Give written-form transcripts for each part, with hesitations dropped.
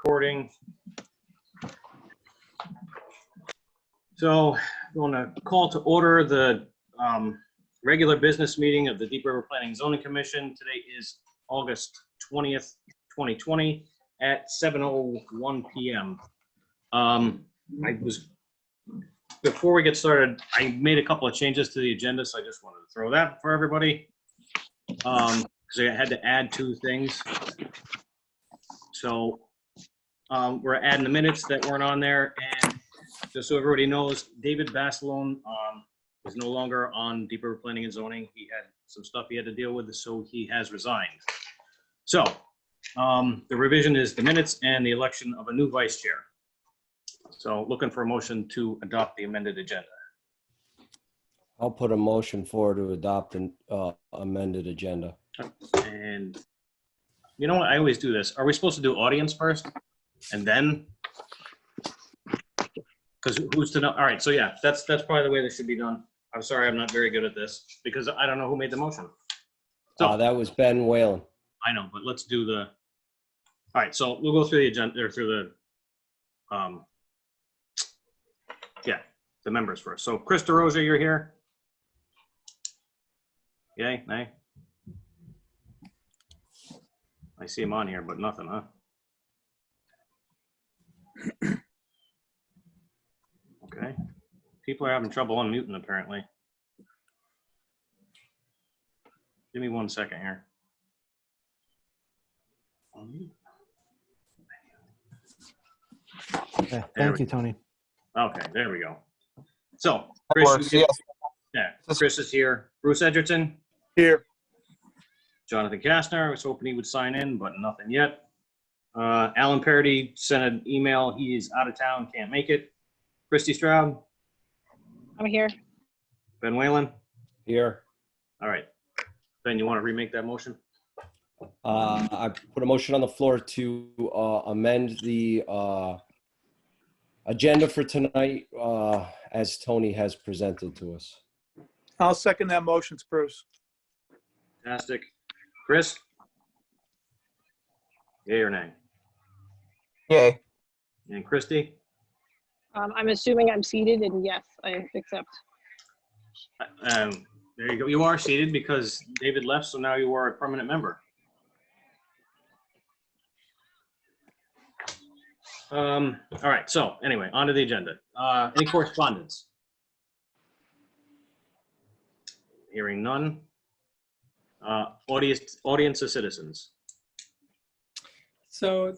Recording. So I'm going to call to order the regular business meeting of the Deep River Planning and Zoning Commission. Today is August 20th, 2020 at 7:01 p.m. Before we get started, I made a couple of changes to the agenda, so I just wanted to throw that for everybody. Because I had to add two things. So we're adding the minutes that weren't on there, and just so everybody knows, David Basilone is no longer on Deep River Planning and Zoning. He had some stuff he had to deal with, so he has resigned. So the revision is the minutes and the election of a new vice chair. So looking for a motion to adopt the amended agenda. I'll put a motion forward to adopt an amended agenda. And you know what? I always do this. Are we supposed to do audience first and then? Because who's to know? All right. So yeah, that's probably the way this should be done. I'm sorry, I'm not very good at this because I don't know who made the motion. So That was Ben Whalen. I know, but let's do the. All right. So we'll go through the agenda or through the. Yeah, the members first. So Chris DeRosa, you're here. Yay, nay. I see him on here, but nothing, huh? Okay. People are having trouble unmuting, apparently. Give me 1 second here. Okay, thank you, Tony. Okay, there we go. So, Chris, yeah, Chris is here. Bruce Edgerton. Here. Jonathan Kastner, I was hoping he would sign in, but nothing yet. Alan Parody sent an email. He is out of town, can't make it. Christy Stroud. I'm here. Ben Whalen. Here. All right. Ben, you want to remake that motion? I put a motion on the floor to amend the agenda for tonight as Tony has presented to us. I'll second that motion, Bruce. Fantastic. Chris? Yay or nay? Yay. And Christy? I'm assuming I'm seated, and yes, I accept. There you go. You are seated because David left, so now you are a permanent member. All right. So anyway, on to the agenda. Any correspondence? Hearing none. Audience of citizens. So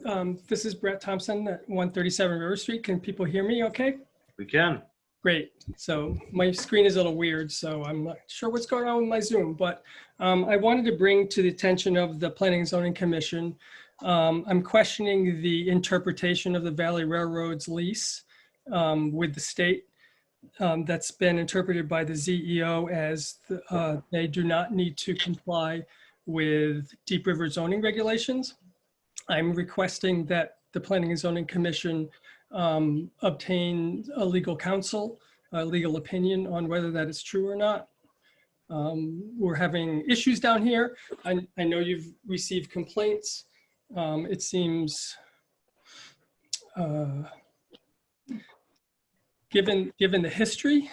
this is Brett Thompson at 137 River Street. Can people hear me okay? We can. Great. So my screen is a little weird, so I'm not sure what's going on with my Zoom, but I wanted to bring to the attention of the Planning and Zoning Commission. I'm questioning the interpretation of the Valley Railroad's lease with the state. That's been interpreted by the ZEO as they do not need to comply with Deep River zoning regulations. I'm requesting that the Planning and Zoning Commission obtain a legal counsel, a legal opinion on whether that is true or not. We're having issues down here. I know you've received complaints. It seems given the history,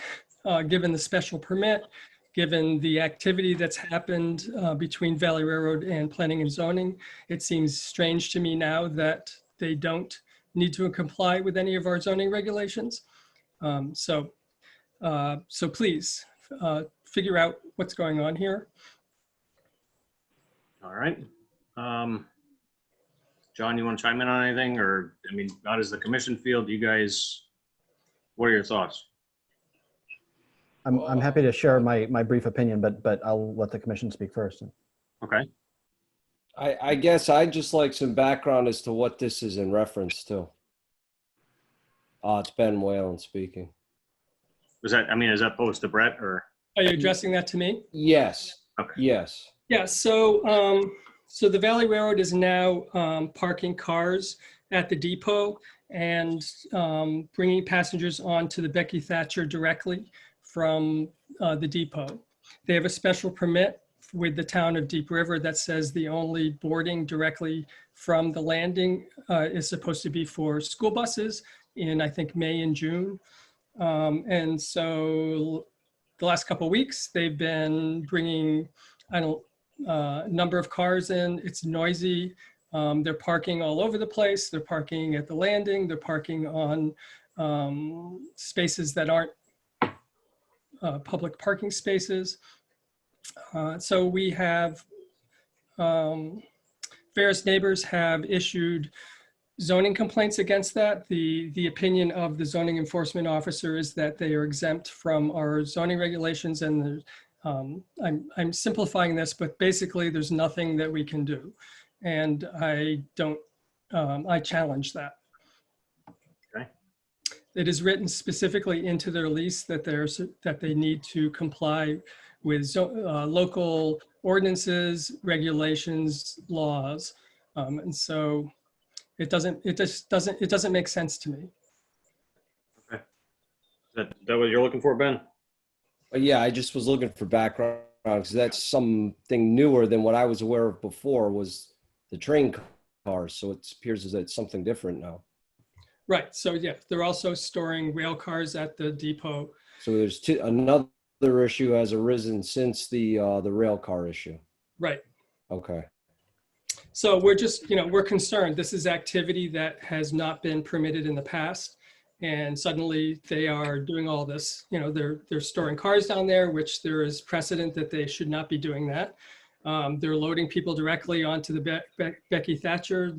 given the special permit, given the activity that's happened between Valley Railroad and Planning and Zoning, it seems strange to me now that they don't need to comply with any of our zoning regulations. So please figure out what's going on here. All right. John, you want to chime in on anything, or I mean, how does the commission feel? Do you guys? What are your thoughts? I'm happy to share my brief opinion, but I'll let the commission speak first. Okay. I guess I'd just like some background as to what this is in reference to. It's Ben Whalen speaking. Was that? I mean, is that posed to Brett or? Are you addressing that to me? Yes. Okay. Yes. Yeah, so so the Valley Railroad is now parking cars at the depot and bringing passengers onto the Becky Thatcher directly from the depot. They have a special permit with the town of Deep River that says the only boarding directly from the landing is supposed to be for school buses in, I think, May and June. And so the last couple of weeks, they've been bringing, number of cars in. It's noisy. They're parking all over the place. They're parking at the landing. They're parking on spaces that aren't public parking spaces. So we have, various neighbors have issued zoning complaints against that. The opinion of the zoning enforcement officer is that they are exempt from our zoning regulations, and I'm simplifying this, but basically there's nothing that we can do. And I challenge that. Okay. It is written specifically into their lease that they need to comply with local ordinances, regulations, laws. And so it doesn't make sense to me. Okay. Is that what you're looking for, Ben? Yeah, I just was looking for background because that's something newer than what I was aware of before was the train cars. So it appears as it's something different now. Right. So yeah, they're also storing rail cars at the depot. So there's another issue has arisen since the rail car issue. Right. Okay. So we're just, we're concerned. This is activity that has not been permitted in the past. And suddenly they are doing all this, they're storing cars down there, which there is precedent that they should not be doing that. They're loading people directly onto the Becky Thatcher.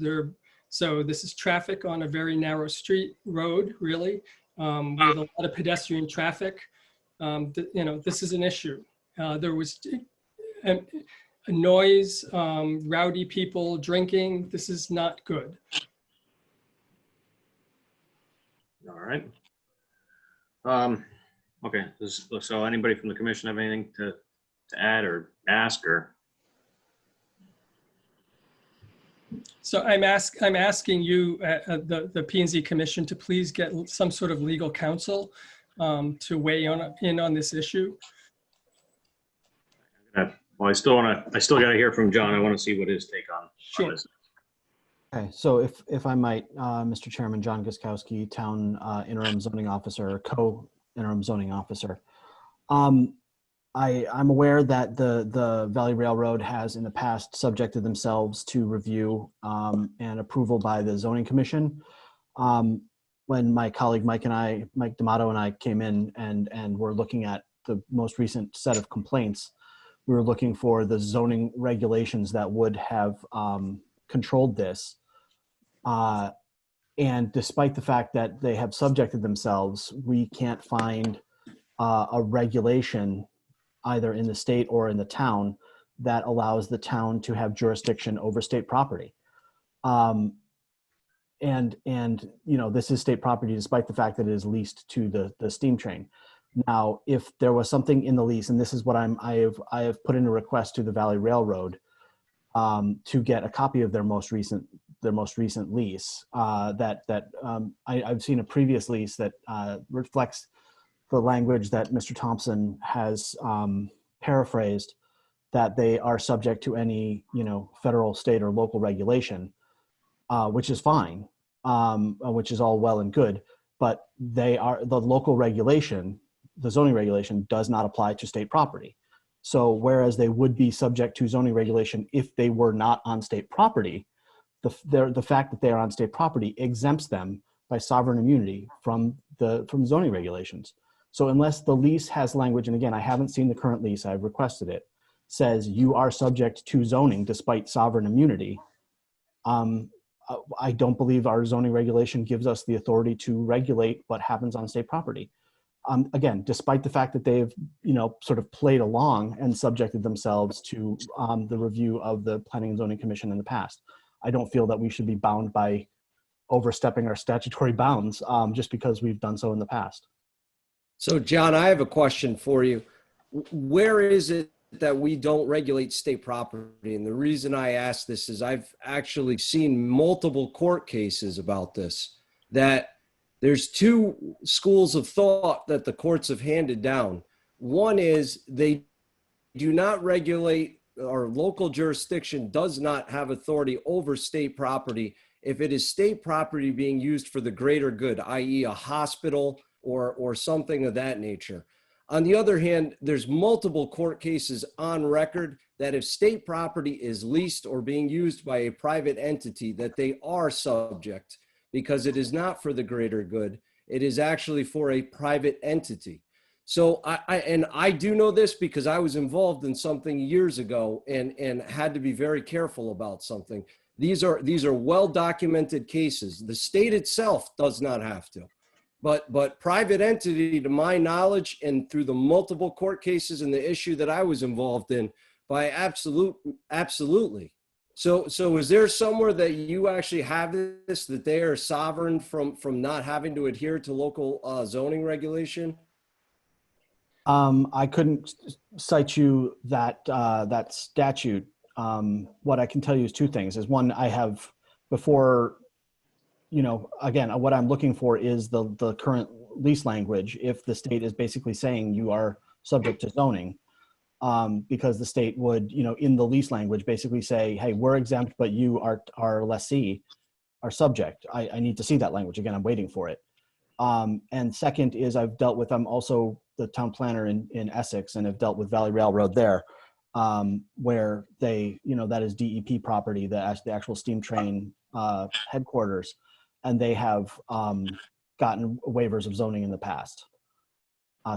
So this is traffic on a very narrow road, really, with a lot of pedestrian traffic. This is an issue. There was a noise, rowdy people drinking. This is not good. All right. Okay. So anybody from the commission have anything to add or ask or? So I'm asking you, the P&Z Commission, to please get some sort of legal counsel to weigh in on this issue. Well, I still got to hear from John. I want to see what his take on Sure. this. Okay, so if I might, Mr. Chairman, John Guskowski, Town Interim Zoning Officer, Co-Interim Zoning Officer. I'm aware that the Valley Railroad has in the past subjected themselves to review and approval by the Zoning Commission. When my colleague Mike D'Amato and I came in and were looking at the most recent set of complaints, we were looking for the zoning regulations that would have controlled this. And despite the fact that they have subjected themselves, we can't find a regulation either in the state or in the town that allows the town to have jurisdiction over state property. And this is state property despite the fact that it is leased to the steam train. Now, if there was something in the lease, and this is what I have put in a request to the Valley Railroad to get a copy of their most recent lease. I've seen a previous lease that reflects the language that Mr. Thompson has paraphrased, that they are subject to any federal, state, or local regulation, which is fine, which is all well and good, but the local regulation. The zoning regulation does not apply to state property. So whereas they would be subject to zoning regulation if they were not on state property, the fact that they are on state property exempts them by sovereign immunity from zoning regulations. So unless the lease has language, and again, I haven't seen the current lease, I've requested it, says you are subject to zoning despite sovereign immunity, I don't believe our zoning regulation gives us the authority to regulate what happens on state property. Again, despite the fact that they've, sort of played along and subjected themselves to the review of the Planning and Zoning Commission in the past, I don't feel that we should be bound by overstepping our statutory bounds just because we've done so in the past. So, John, I have a question for you. Where is it that we don't regulate state property? And the reason I ask this is I've actually seen multiple court cases about this, that there's two schools of thought that the courts have handed down. One is they do not regulate or local jurisdiction does not have authority over state property if it is state property being used for the greater good, i.e. a hospital or something of that nature. On the other hand, there's multiple court cases on record that if state property is leased or being used by a private entity, that they are subject because it is not for the greater good. It is actually for a private entity. So I do know this because I was involved in something years ago and had to be very careful about something. These are well-documented cases. The state itself does not have to, but private entity, to my knowledge, and through the multiple court cases and the issue that I was involved in, by absolutely. So is there somewhere that you actually have this, that they are sovereign from not having to adhere to local zoning regulation? I couldn't cite you that that statute. What I can tell you is two things. Is one, I have before, again, what I'm looking for is the current lease language. If the state is basically saying you are subject to zoning, because the state would, in the lease language, basically say, hey, we're exempt, but you are lessee, are subject. I need to see that language again. I'm waiting for it. And second is I'm also the town planner in Essex, and have dealt with Valley Railroad there, where they, that is DEP property, the actual steam train headquarters, and they have gotten waivers of zoning in the past.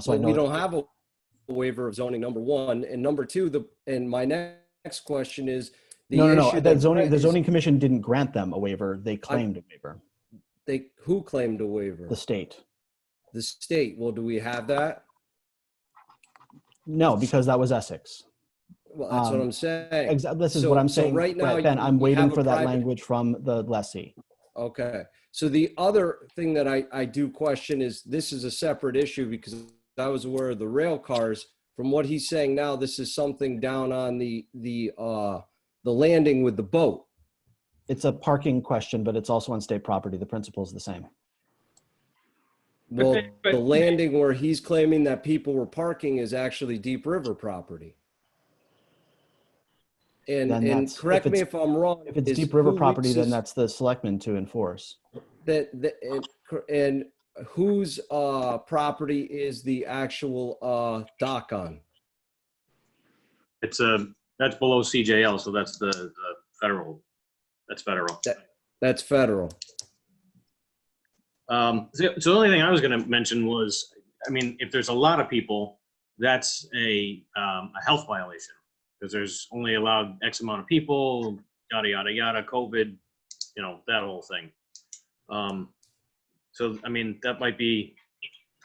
So I know we don't have a waiver of zoning, number one, and number two, and my next question is no. The zoning commission didn't grant them a waiver. They claimed a waiver. Who claimed a waiver? The state. The state. Well, do we have that? No, because that was Essex. Well, that's what I'm saying. This is what I'm saying. Right now, Ben, I'm we waiting have a for that private- language from the lessee. Okay. So the other thing that I do question is, this is a separate issue because I was aware of the rail cars. From what he's saying now, this is something down on the landing with the boat. It's a parking question, but it's also on state property. The principle is the same. Well, But- the landing where he's claiming that people were parking is actually Deep River property. Then And that's- correct me if I'm wrong. If it's is Deep River who property, then leases that's the selectmen to enforce. and whose property is the actual dock on? It's that's below CJL, so that's the federal. That's federal. That's federal. So the only thing I was going to mention was, I mean, if there's a lot of people, that's a health violation because there's only allowed X amount of people, yada, yada, yada, COVID, that whole thing. So, I mean, that might be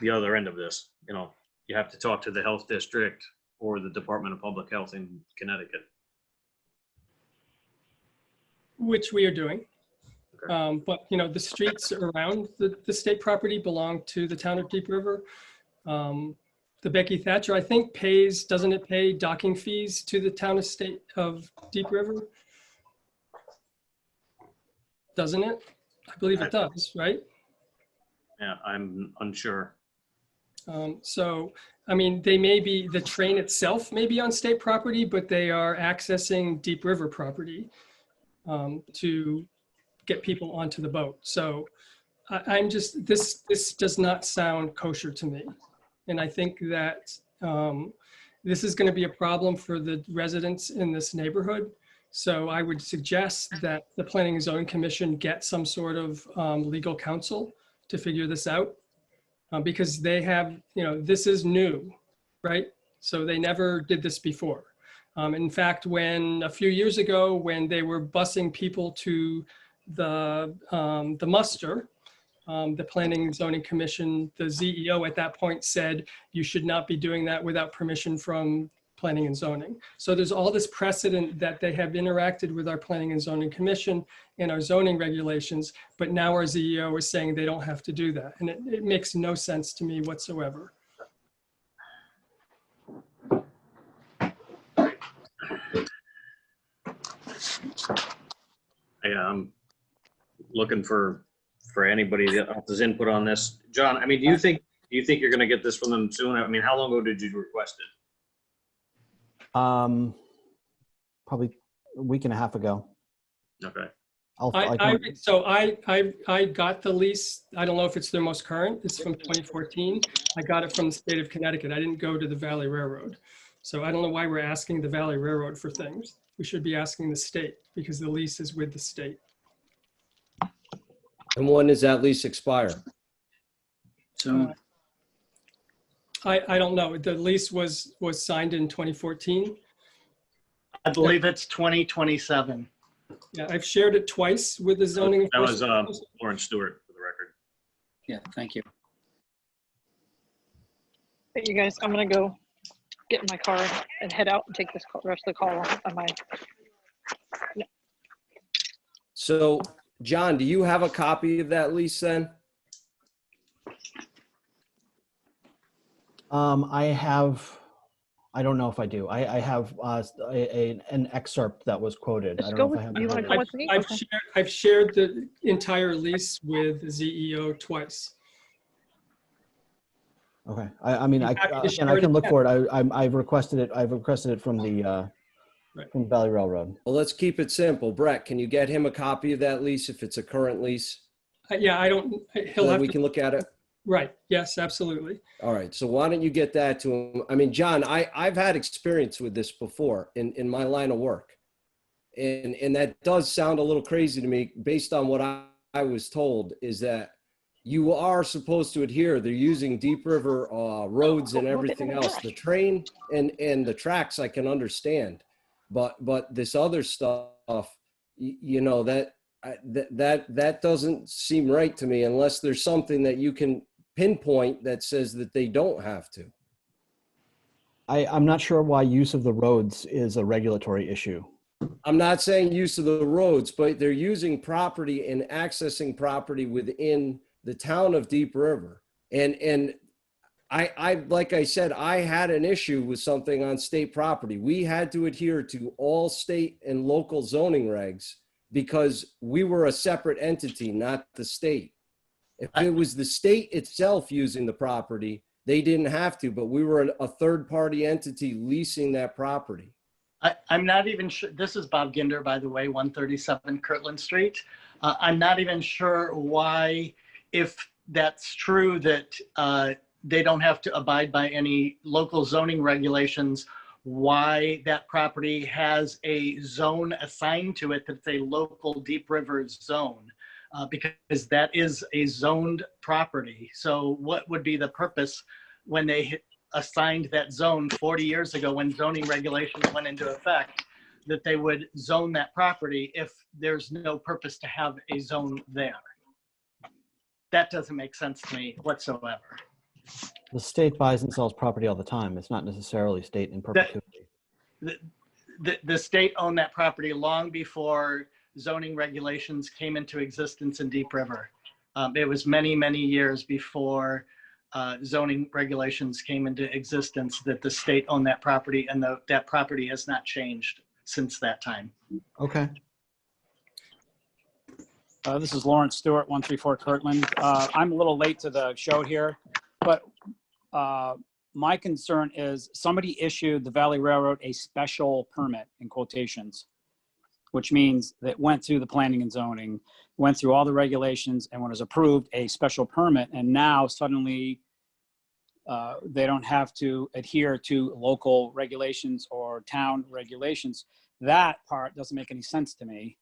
the other end of this. You have to talk to the health district or the Department of Public Health in Connecticut. Which we are doing. Okay. But, the streets around the state property belong to the town of Deep River. The Becky Thatcher, I think, doesn't it pay docking fees to the town of Deep River? Doesn't it? I believe it does, right? Yeah, I'm unsure. So, I mean, the train itself may be on state property, but they are accessing Deep River property to get people onto the boat. So this does not sound kosher to me. And I think that this is going to be a problem for the residents in this neighborhood. So I would suggest that the Planning and Zoning Commission get some sort of legal counsel to figure this out. Because they have, this is new, right? So they never did this before. In fact, a few years ago, when they were busing people to the muster, the Planning and Zoning Commission, the ZEO at that point said, you should not be doing that without permission from Planning and Zoning. So there's all this precedent that they have interacted with our Planning and Zoning Commission and our zoning regulations, but now our ZEO is saying they don't have to do that. And it makes no sense to me whatsoever. Yeah, I'm looking for anybody else's input on this. John, I mean, do you think you're going to get this from them soon? I mean, how long ago did you request it? probably a week and a half ago. Okay. I got the lease. I don't know if it's their most current. It's from 2014. I got it from the state of Connecticut. I didn't go to the Valley Railroad. So I don't know why we're asking the Valley Railroad for things. We should be asking the state because the lease is with the state. And when does that lease expire? So I don't know. The lease was signed in 2014. I believe it's 2027. Yeah, I've shared it twice with the zoning. That was enforcement. Lauren Stewart, for the record. Yeah, thank you. Hey, you guys, I'm gonna go get in my car and head out and take this rest of the call on my. So, John, do you have a copy of that lease then? I don't know if I do. I have an excerpt that was quoted. I Just don't go know if I with, have. you it wanna here. come with me? Okay. I've shared the entire lease with the ZEO twice. Okay. I mean, I'm happy to again, share I it can look again. for it. I've requested it. I've requested it from the Right. from Valley Railroad. Well, let's keep it simple. Brett, can you get him a copy of that lease if it's a current lease? Yeah, I don't, So he'll that have we to, can look at it? right, yes, absolutely. All right. So why don't you get that to him? I mean, John, I've had experience with this before in my line of work. And that does sound a little crazy to me based on what I was told is that you are supposed to adhere. They're using Deep River roads and everything else. The train and the tracks I can understand, but this other stuff, you know, that doesn't seem right to me unless there's something that you can pinpoint that says that they don't have to. I'm not sure why use of the roads is a regulatory issue. I'm not saying use of the roads, but they're using property and accessing property within the town of Deep River. And I like I said, I had an issue with something on state property. We had to adhere to all state and local zoning regs because we were a separate entity, not the state. If it was the state itself using the property, they didn't have to, but we were a third-party entity leasing that property. I'm not even sure. This is Bob Ginder, by the way, 137 Kirtland Street. I'm not even sure why, if that's true that they don't have to abide by any local zoning regulations, why that property has a zone assigned to it that's a local Deep River zone, because that is a zoned property. So what would be the purpose when they assigned that zone 40 years ago when zoning regulations went into effect, that they would zone that property if there's no purpose to have a zone there? That doesn't make sense to me whatsoever. The state buys and sells property all the time. It's not necessarily state in perpetuity. The state owned that property long before zoning regulations came into existence in Deep River. It was many, many years before zoning regulations came into existence that the state owned that property, and that property has not changed since that time. Okay. This is Lawrence Stewart, 134 Kirtland. I'm a little late to the show here, but my concern is somebody issued the Valley Railroad a special permit, in quotations, which means that went through the planning and zoning, went through all the regulations, and when it was approved, a special permit, and now suddenly they don't have to adhere to local regulations or town regulations. That part doesn't make any sense to me.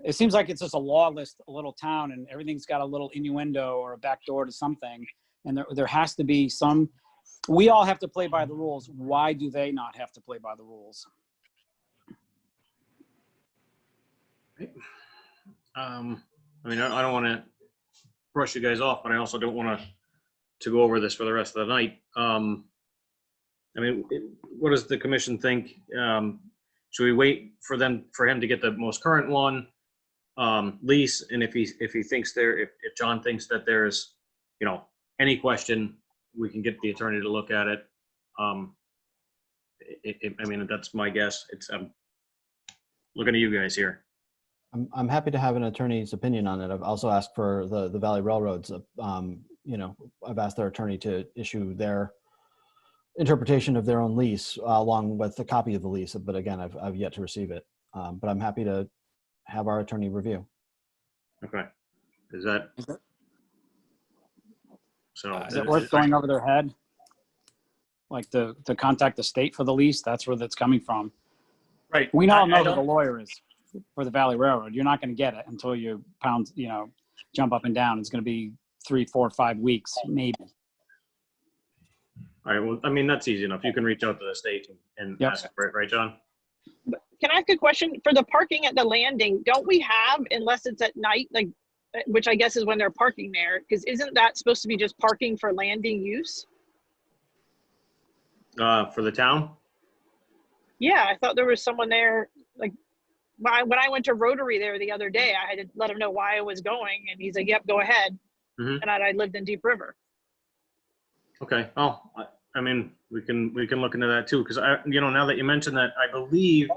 It seems like it's just a lawless little town and everything's got a little innuendo or a back door to something. And there has to be some, we all have to play by the rules. Why do they not have to play by the rules? I mean, I don't want to brush you guys off, but I also don't want to go over this for the rest of the night. I mean, what does the commission think? Should we wait for him to get the most current one, lease? And if he thinks if John thinks that there's, you know, any question, we can get the attorney to look at it. I mean, that's my guess. I'm looking at you guys here. I'm happy to have an attorney's opinion on it. I've also asked for the Valley Railroads. You know, I've asked their attorney to issue their interpretation of their own lease along with a copy of the lease. But again, I've yet to receive it. But I'm happy to have our attorney review. Okay. Is that? So. Is it worth going over their head? Like to contact the state for the lease? That's where that's coming from. Right. We all I know who the don't- lawyer is for the Valley Railroad. You're not going to get it until you jump up and down. It's going to be 3, 4, 5 weeks, maybe. All right, well, I mean, that's easy enough. You can reach out to the state and Yep. ask for it, right, John? Can I ask a question? For the parking at the landing, don't we have, unless it's at night, like, which I guess is when they're parking there, because isn't that supposed to be just parking for landing use? For the town? Yeah, I thought there was someone there, like, when I went to Rotary there the other day, I had to let him know why I was going, and he's like, yep, go ahead. Mhm. And I lived in Deep River. Okay, oh, I mean, we can look into that too, because now that you mentioned that, I believe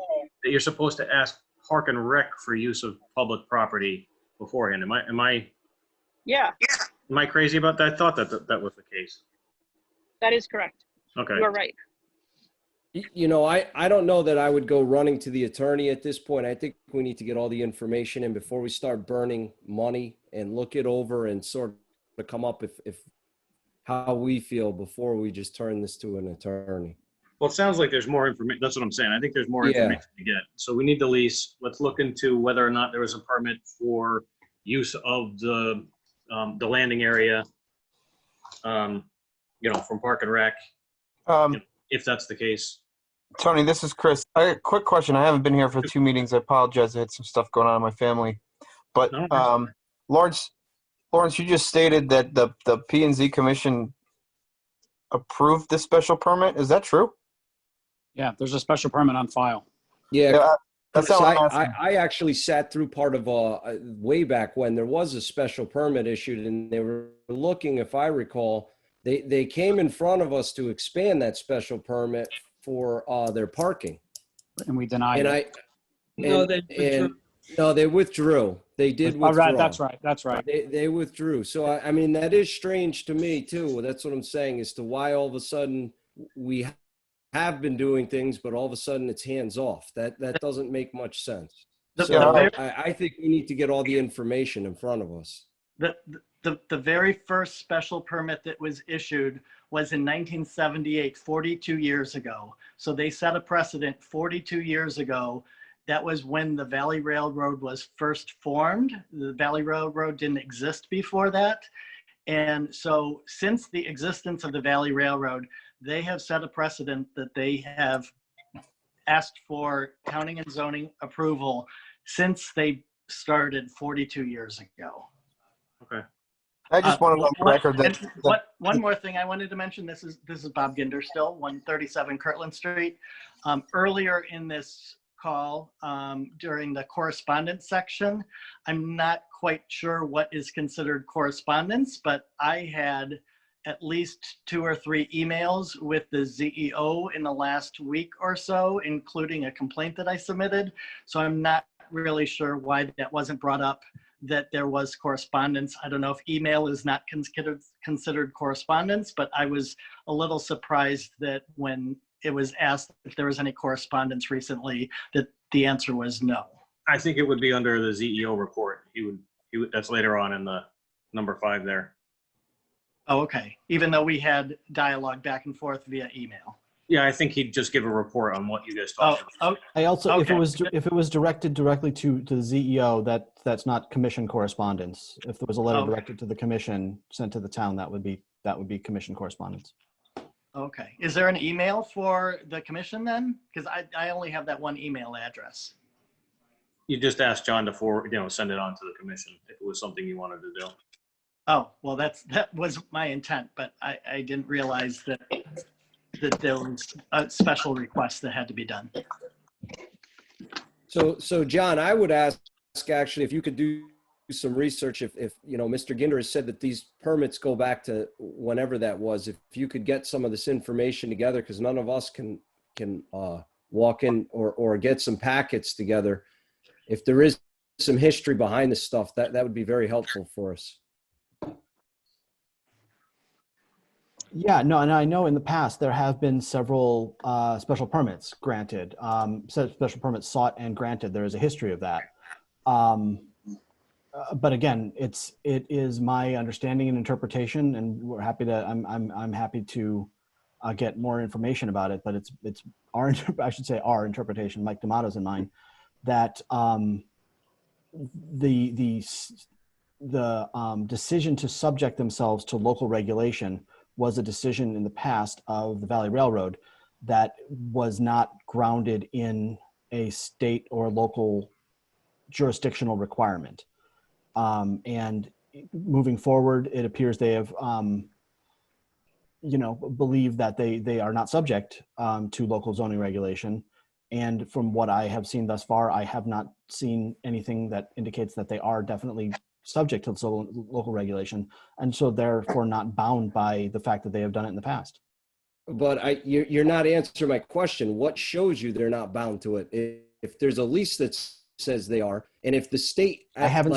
that you're supposed to ask Park and Rec for use of public property beforehand. Am I Yeah, crazy about that? I thought that was the case. that is correct. Okay. You are right. I don't know that I would go running to the attorney at this point. I think we need to get all the information in before we start burning money and look it over and sort of come up if how we feel before we just turn this to an attorney. Well, it sounds like there's more information. That's what I'm saying. I think there's more Yeah. information to get. So we need the lease. Let's look into whether or not there was a permit for use of the landing area, from Park and Rec, if that's the case. Tony, this is Chris. Quick question. I haven't been here for 2 meetings. I apologize. I had some stuff going on in my family. But No. Lawrence, you just stated that the P&Z Commission approved this special permit. Is that true? Yeah, there's a special permit on file. Yeah. That's not So what I'm asking. I actually sat through part of way back when there was a special permit issued, and they were looking, if I recall, they came in front of us to expand that special permit for their parking. And we denied And it. No, they withdrew. No, they withdrew. They did Oh, withdraw. right, that's right. They withdrew. So I mean, that is strange to me too. That's what I'm saying, as to why all of a sudden we have been doing things, but all of a sudden it's hands off. That doesn't make much sense. The- So the- I think we need to get all the information in front of us. The very first special permit that was issued was in 1978, 42 years ago. So they set a precedent 42 years ago. That was when the Valley Railroad was first formed. The Valley Railroad didn't exist before that. And so since the existence of the Valley Railroad, they have set a precedent that they have asked for counting and zoning approval since they started 42 years ago. Okay. I just wanted on the record that One more thing I wanted to mention. This is Bob Ginder still, 137 Kirtland Street. Earlier in this call, during the correspondence section, I'm not quite sure what is considered correspondence, but I had at least 2 or 3 emails with the ZEO in the last week or so, including a complaint that I submitted. So I'm not really sure why that wasn't brought up, that there was correspondence. I don't know if email is not considered correspondence, but I was a little surprised that when it was asked if there was any correspondence recently, that the answer was no. I think it would be under the ZEO report. He would, that's later on in the number 5 there. Oh, okay. Even though we had dialogue back and forth via email. Yeah, I think he'd just give a report on what you guys Oh, talked about. oh, I also, if Okay. it was directed directly to the ZEO, that's not commission correspondence. If there was a letter Okay. directed to the commission sent to the town, that would be commission correspondence. okay. Is there an email for the commission then? Because I only have that one email address. You just asked John to send it on to the commission if it was something you wanted to do. Oh, well, that was my intent, but I didn't realize that there was a special request that had to be done. So John, I would ask actually if you could do some research, if Mr. Ginder has said that these permits go back to whenever that was, if you could get some of this information together, because none of us can walk in or get some packets together. If there is some history behind this stuff, that would be very helpful for us. Yeah, no, and I know in the past there have been several special permits granted, special permits sought and granted. There is a history of that. But again, it is my understanding and interpretation, and we're happy to. I'm happy to get more information about it. But it's our I should say our interpretation, Mike D'Amato's and mine, that the decision to subject themselves to local regulation was a decision in the past of the Valley Railroad that was not grounded in a state or local jurisdictional requirement. And moving forward, it appears they have, believe that they are not subject to local zoning regulation. And from what I have seen thus far, I have not seen anything that indicates that they are definitely subject to local regulation, and so therefore not bound by the fact that they have done it in the past. But you're not answering my question. What shows you they're not bound to it? If there's a lease that says they are, and if the state, I haven't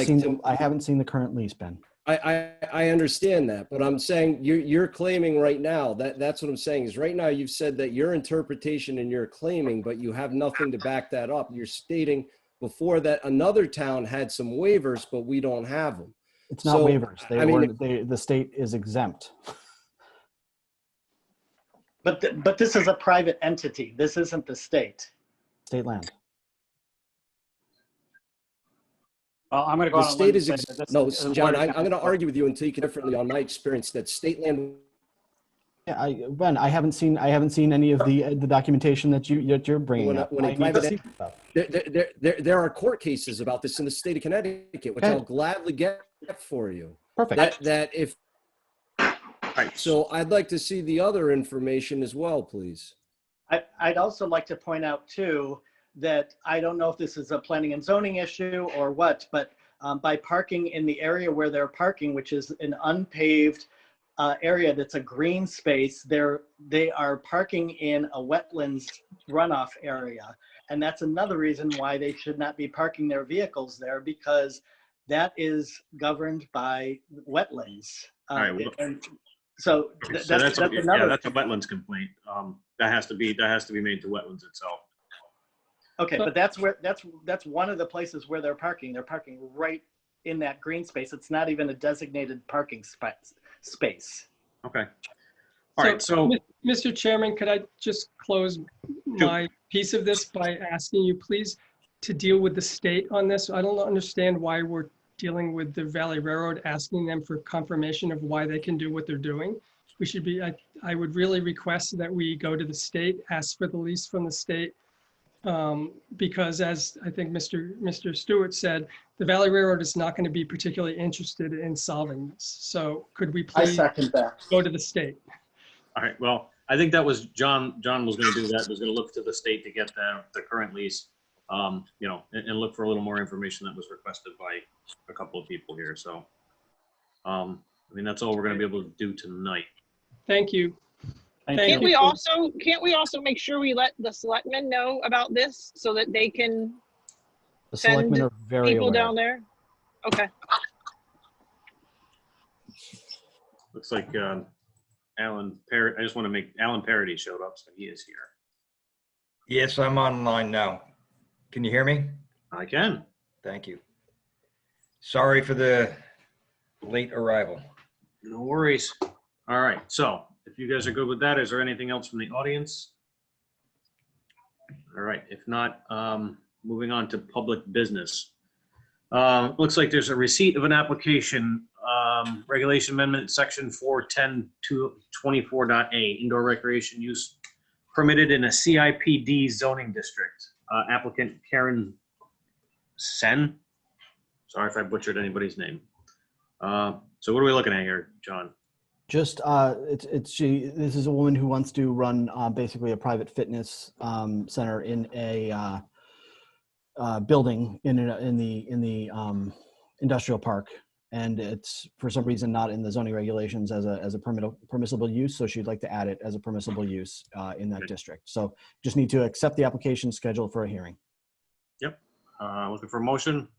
seen the current lease, Ben. I understand that, but I'm saying you're claiming right now that's what I'm saying is right now you've said that your interpretation and you're claiming, but you have nothing to back that up. You're stating before that another town had some waivers, but we don't have them. It's not So, waivers. The state is exempt. But this is a private entity. This isn't the state. State land. Well, I'm going to go The on a state limb is and say that this no, is a John. word- I'm going to argue with you until you can differently on my experience that state land. Yeah, Ben, I haven't seen any of the documentation that you're bringing up. When a I need private to see stuff. there are court cases about this in the state of Connecticut, which Okay. I'll gladly get for you. Perfect. That if Right. so, I'd like to see the other information as well, please. I'd also like to point out too, that I don't know if this is a planning and zoning issue or what, but by parking in the area where they're parking, which is an unpaved area that's a green space, they are parking in a wetlands runoff area. And that's another reason why they should not be parking their vehicles there, because that is governed by wetlands. All right, well- and so So that's yeah, another. that's a wetlands complaint. That has to be made to wetlands itself. Okay, but that's one of the places where they're parking. They're parking right in that green space. It's not even a designated parking space. Okay. All right, so Mr. Chairman, could I just close my piece of this by asking you, please, to deal with the state on this? I don't understand why we're dealing with the Valley Railroad, asking them for confirmation of why they can do what they're doing. We should be, I would really request that we go to the state, ask for the lease from the state, because as I think Mr. Stewart said, the Valley Railroad is not going to be particularly interested in solving this. So could we I please second that. go to the state? all right, well, I think that was John was going to do that, was going to look to the state to get the current lease, and look for a little more information that was requested by a couple of people here. So, I mean, that's all we're going to be able to do tonight. Thank you. Thank Thank Can't you. we also make sure we let the selectmen know about this so that they can The send selectmen are very people aware. down there? Okay. Looks like Alan Parody. I just want to make Alan Parody showed up, so he is here. Yes, I'm online now. Can you hear me? I can. Thank you. Sorry for the late arrival. No worries. All right, so if you guys are good with that, is there anything else from the audience? All right, if not, moving on to public business. Looks like there's a receipt of an application, regulation amendment, section 410-24.a, indoor recreation use permitted in a CIPD zoning district. Applicant Karen Sen. Sorry if I butchered anybody's name. So what are we looking at here, John? Just this is a woman who wants to run basically a private fitness center in a building in the industrial park, and it's for some reason not in the zoning regulations as a permissible use. So she'd like to add it as a permissible use in that district. So just need to accept the application, schedule for a hearing. Yep. Looking for a motion.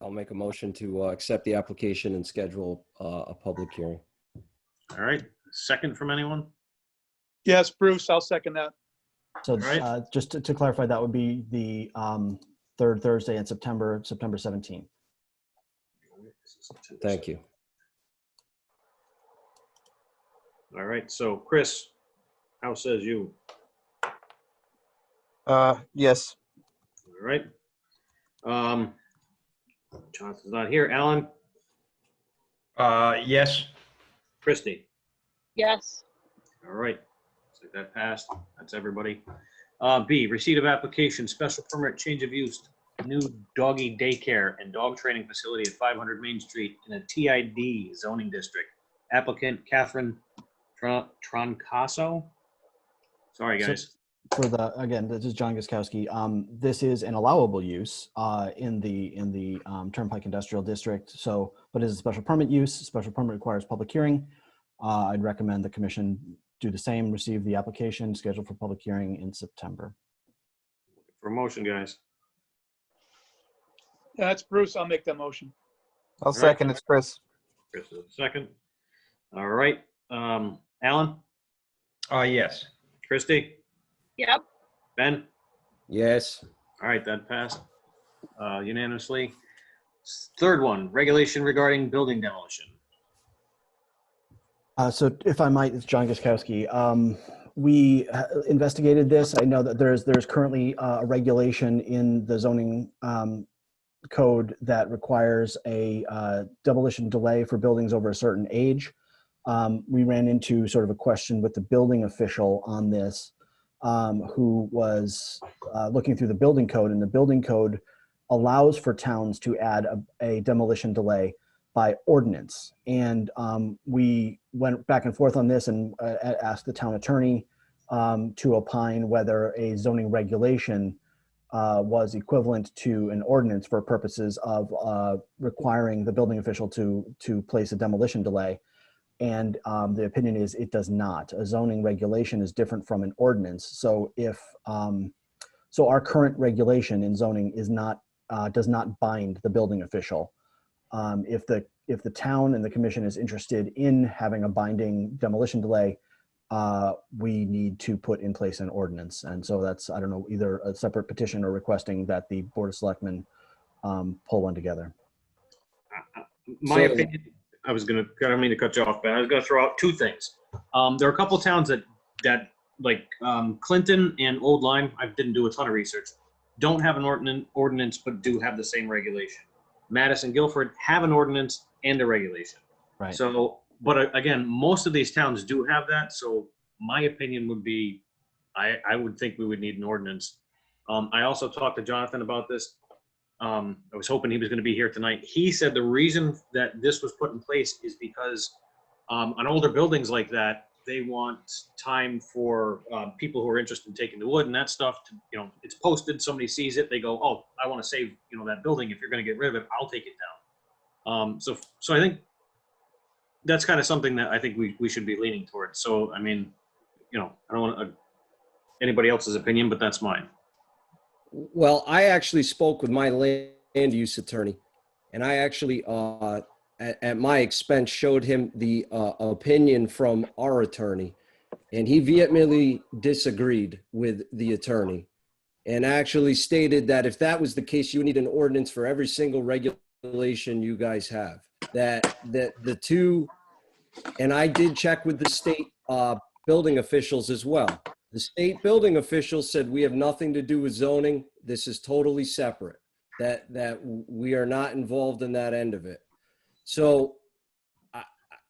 I'll make a motion to accept the application and schedule a public hearing. All right, second from anyone? Yes, Bruce, I'll second that. So All right. just to clarify, that would be the third Thursday in September 17th. Thank you. All right, so Chris, how says you? Yes. All right. Jonathan's not here. Alan, Yes. Christie. Yes. All right. Looks like that passed. That's everybody. B, receipt of application, special permit, change of use, new doggy daycare and dog training facility at 500 Main Street in a TID zoning district. Applicant Catherine Troncaso. Sorry, guys. Again, this is John Guskowski. This is an allowable use in the Turnpike Industrial District. So, but it's a special permit use. Special permit requires public hearing. I'd recommend the commission do the same, receive the application, schedule for public hearing in September. For motion, guys. That's Bruce, I'll make that motion. I'll second. It's Chris. Chris is the second. All right. Alan, Yes. Christie, Yep. Ben. Yes. All right, that passed unanimously. Third one, regulation regarding building demolition. So if I might, it's John Guskowski. We investigated this. I know that there's currently a regulation in the zoning code that requires a demolition delay for buildings over a certain age. We ran into sort of a question with the building official on this, who was looking through the building code, and the building code allows for towns to add a demolition delay by ordinance. And we went back and forth on this and asked the town attorney to opine whether a zoning regulation was equivalent to an ordinance for purposes of requiring the building official to place a demolition delay. And the opinion is it does not. A zoning regulation is different from an ordinance. So if so, our current regulation in zoning is not does not bind the building official. If the town and the commission is interested in having a binding demolition delay, we need to put in place an ordinance. And so that's, I don't know, either a separate petition or requesting that the Board of Selectmen pull one together. My opinion, I don't mean to cut you off, but I was going to throw out two things. There are a couple of towns that like Clinton and Old Lyme, I didn't do a ton of research, don't have an ordinance, but do have the same regulation. Madison, Guilford have an ordinance and a regulation. Right. So, but again, most of these towns do have that. So my opinion would be, I would think we would need an ordinance. I also talked to Jonathan about this. I was hoping he was going to be here tonight. He said the reason that this was put in place is because on older buildings like that, they want time for people who are interested in taking the wood and that stuff to, it's posted, somebody sees it, they go, oh, I want to save, that building. If you're going to get rid of it, I'll take it down. So I think that's kind of something that I think we should be leaning towards. So, I mean, I don't want anybody else's opinion, but that's mine. Well, I actually spoke with my land use attorney, and I actually, at my expense, showed him the opinion from our attorney, and he vehemently disagreed with the attorney, and actually stated that if that was the case, you need an ordinance for every single regulation you guys have. That the two, and I did check with the state building officials as well. The state building officials said we have nothing to do with zoning. This is totally separate. That we are not involved in that end of it. So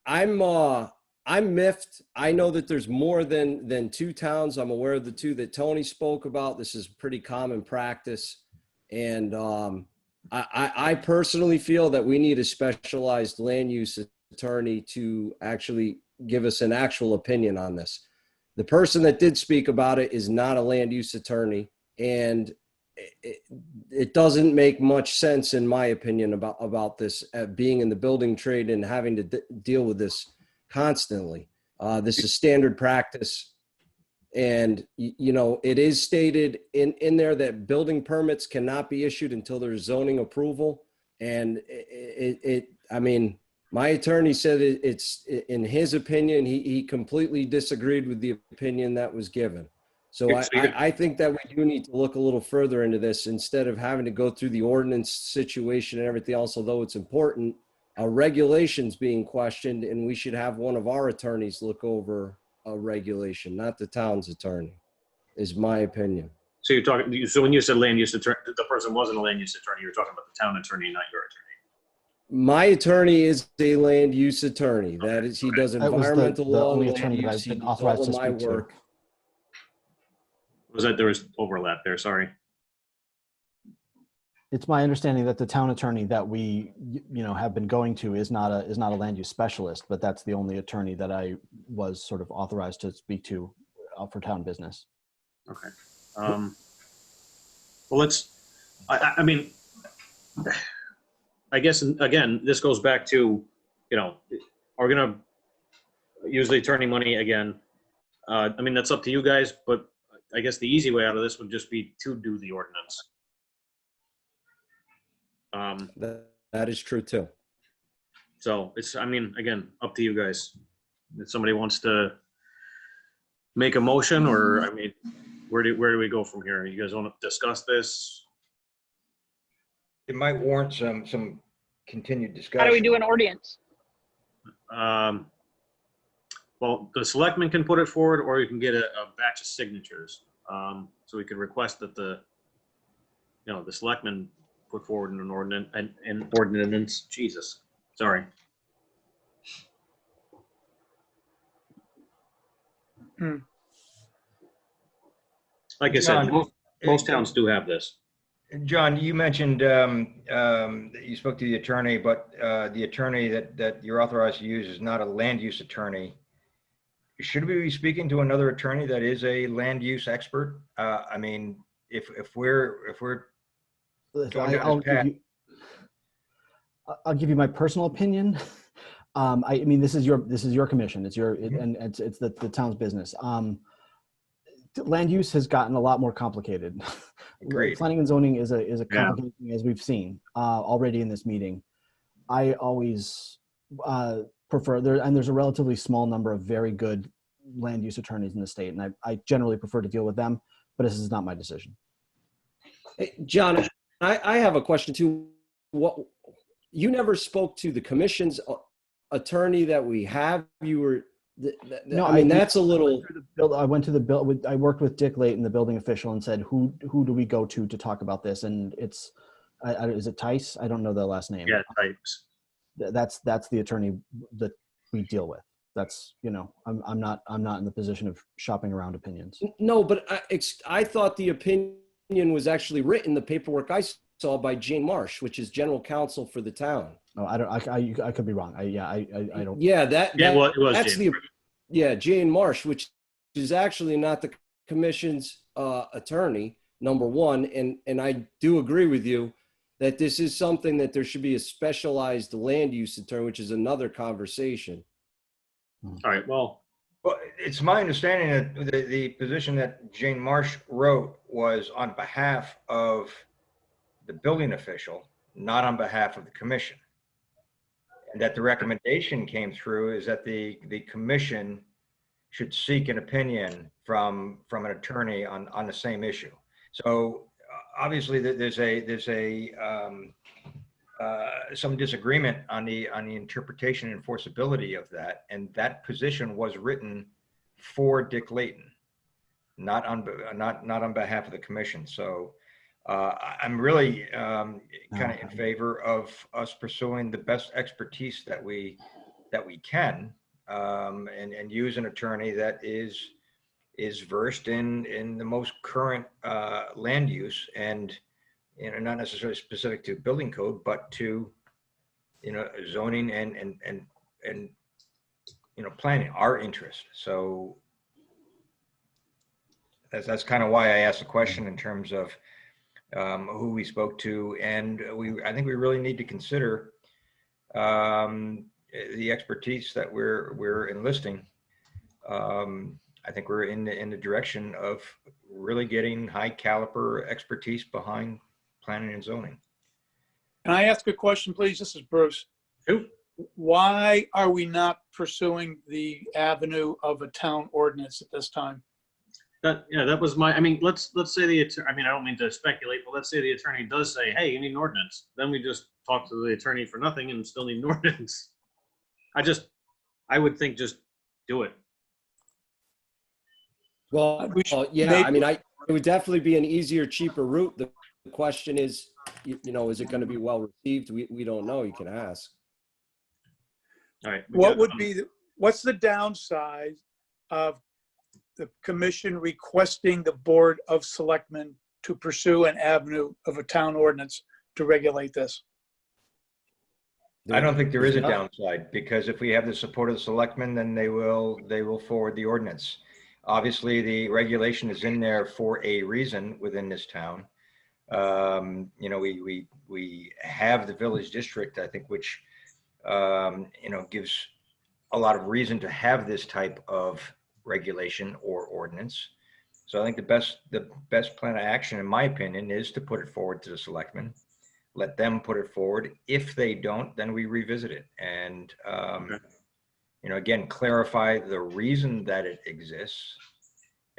I'm miffed. I know that there's more than two towns. I'm aware of the two that Tony spoke about. This is pretty common practice, and I personally feel that we need a specialized land use attorney to actually give us an actual opinion on this. The person that did speak about it is not a land use attorney, and it doesn't make much sense, in my opinion, about this being in the building trade and having to deal with this constantly. This is standard practice, and it is stated in there that building permits cannot be issued until there's zoning approval. And I mean, my attorney said it's, in his opinion, he completely disagreed with the opinion that was given. So I think that we do need to look a little further into this instead of having to go through the ordinance situation and everything else, although it's important. Our regulations being questioned, and we should have one of our attorneys look over a regulation, not the town's attorney, is my opinion. So you're talking, so when you said land use attorney, the person wasn't a land use attorney, you were talking about the town attorney, not your attorney. My attorney is a land use attorney. That is, he does That was environmental the law, only land attorney that use, I've he been does authorized all to of my speak to. work. Was that there was overlap there? Sorry. It's my understanding that the town attorney that we, have been going to is not a land use specialist, but that's the only attorney that I was sort of authorized to speak to for town business. Okay. Well, I mean, I guess, again, this goes back to, are we going to use the attorney money again? I mean, that's up to you guys, but I guess the easy way out of this would just be to do the ordinance. That is true too. So it's, I mean, again, up to you guys. If somebody wants to make a motion, or, I mean, where do we go from here? You guys want to discuss this? It might warrant some continued discussion. How do we do an ordinance? Well, the selectmen can put it forward, or you can get a batch of signatures. So we could request that the selectmen put forward an ordinance, Jesus, sorry. Like I said, John, most towns do have this. John, you mentioned that you spoke to the attorney, but the attorney that you're authorized to use is not a land use attorney. Should we be speaking to another attorney that is a land use expert? I mean, if we're going down this path. I'll give you my personal opinion. I mean, this is your commission. It's and it's the town's business. Land use has gotten a lot more complicated. Great. Planning and zoning is a complicated thing, as we've seen already in this meeting. I always prefer there's a relatively small number of very good land use attorneys in the state, and I generally prefer to deal with them, but this is not my decision. Hey, John, I have a question too. What, you never spoke to the commission's attorney that we have? You were, No, I mean, that's a little. I went to the bill. I worked with Dick Layton, the building official, and said, "Who do we go to talk about this?" And it's, is it Tice? I don't know the last name. Yeah, Tice. That's the attorney that we deal with. That's, I'm not in the position of shopping around opinions. No, but I thought the opinion was actually written, the paperwork I saw, by Jane Marsh, which is general counsel for the town. No, I don't. I could be wrong. I don't. Yeah, well, it was that's Jane. Jane Marsh, which is actually not the commission's attorney, number one. And I do agree with you that this is something that there should be a specialized land use attorney, which is another conversation. All right, well, it's my understanding that the position that Jane Marsh wrote was on behalf of the building official, not on behalf of the commission. And that the recommendation came through is that the commission should seek an opinion from an attorney on the same issue. So obviously there's some disagreement on the interpretation and enforceability of that, and that position was written for Dick Layton, not on behalf of the commission. So I'm really kind of in favor of us pursuing the best expertise that we can, and use an attorney that is versed in the most current land use, and not necessarily specific to building code, but to zoning and planning, our interest. So that's kind of why I asked the question in terms of who we spoke to, and I think we really need to consider the expertise that we're enlisting. I think we're in the direction of really getting high caliber expertise behind planning and zoning. Can I ask a question, please? This is Bruce. Shoot. Why are we not pursuing the avenue of a town ordinance at this time? That was my, I mean, let's say I mean, I don't mean to speculate, but let's say the attorney does say, hey, you need an ordinance. Then we just talk to the attorney for nothing and still need an ordinance. I would think just do it. Well, We should yeah, make- I mean, it would definitely be an easier, cheaper route. The question is, you know, is it going to be well received? We don't know. You can ask. All right. What's the downside of the commission requesting the Board of Selectmen to pursue an avenue of a town ordinance to regulate this? I don't think there is a There's downside, because if we have the support of the selectmen, then they will forward the ordinance. Obviously, the regulation is in there for a reason within this town. You know, we have the village district, I think, which, you know, gives a lot of reason to have this type of regulation or ordinance. So I think the best plan of action, in my opinion, is to put it forward to the selectmen. Let them put it forward. If they don't, then we revisit it. And, you know, again, clarify the reason that it exists,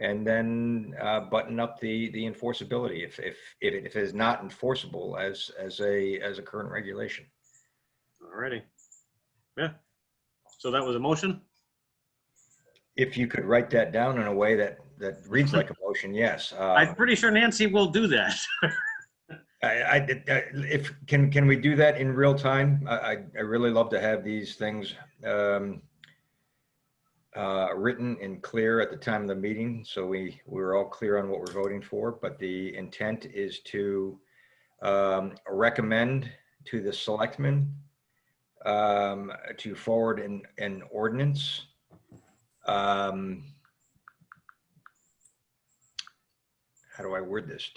and then button up the enforceability if it is not enforceable as a current regulation. All righty. Yeah. So that was a motion? If you could write that down in a way that reads like a motion, yes. I'm pretty sure Nancy will do that. If can we do that in real time? I really love to have these things written and clear at the time of the meeting, so we're all clear on what we're voting for. But the intent is to recommend to the selectmen to forward an ordinance. How do I word this?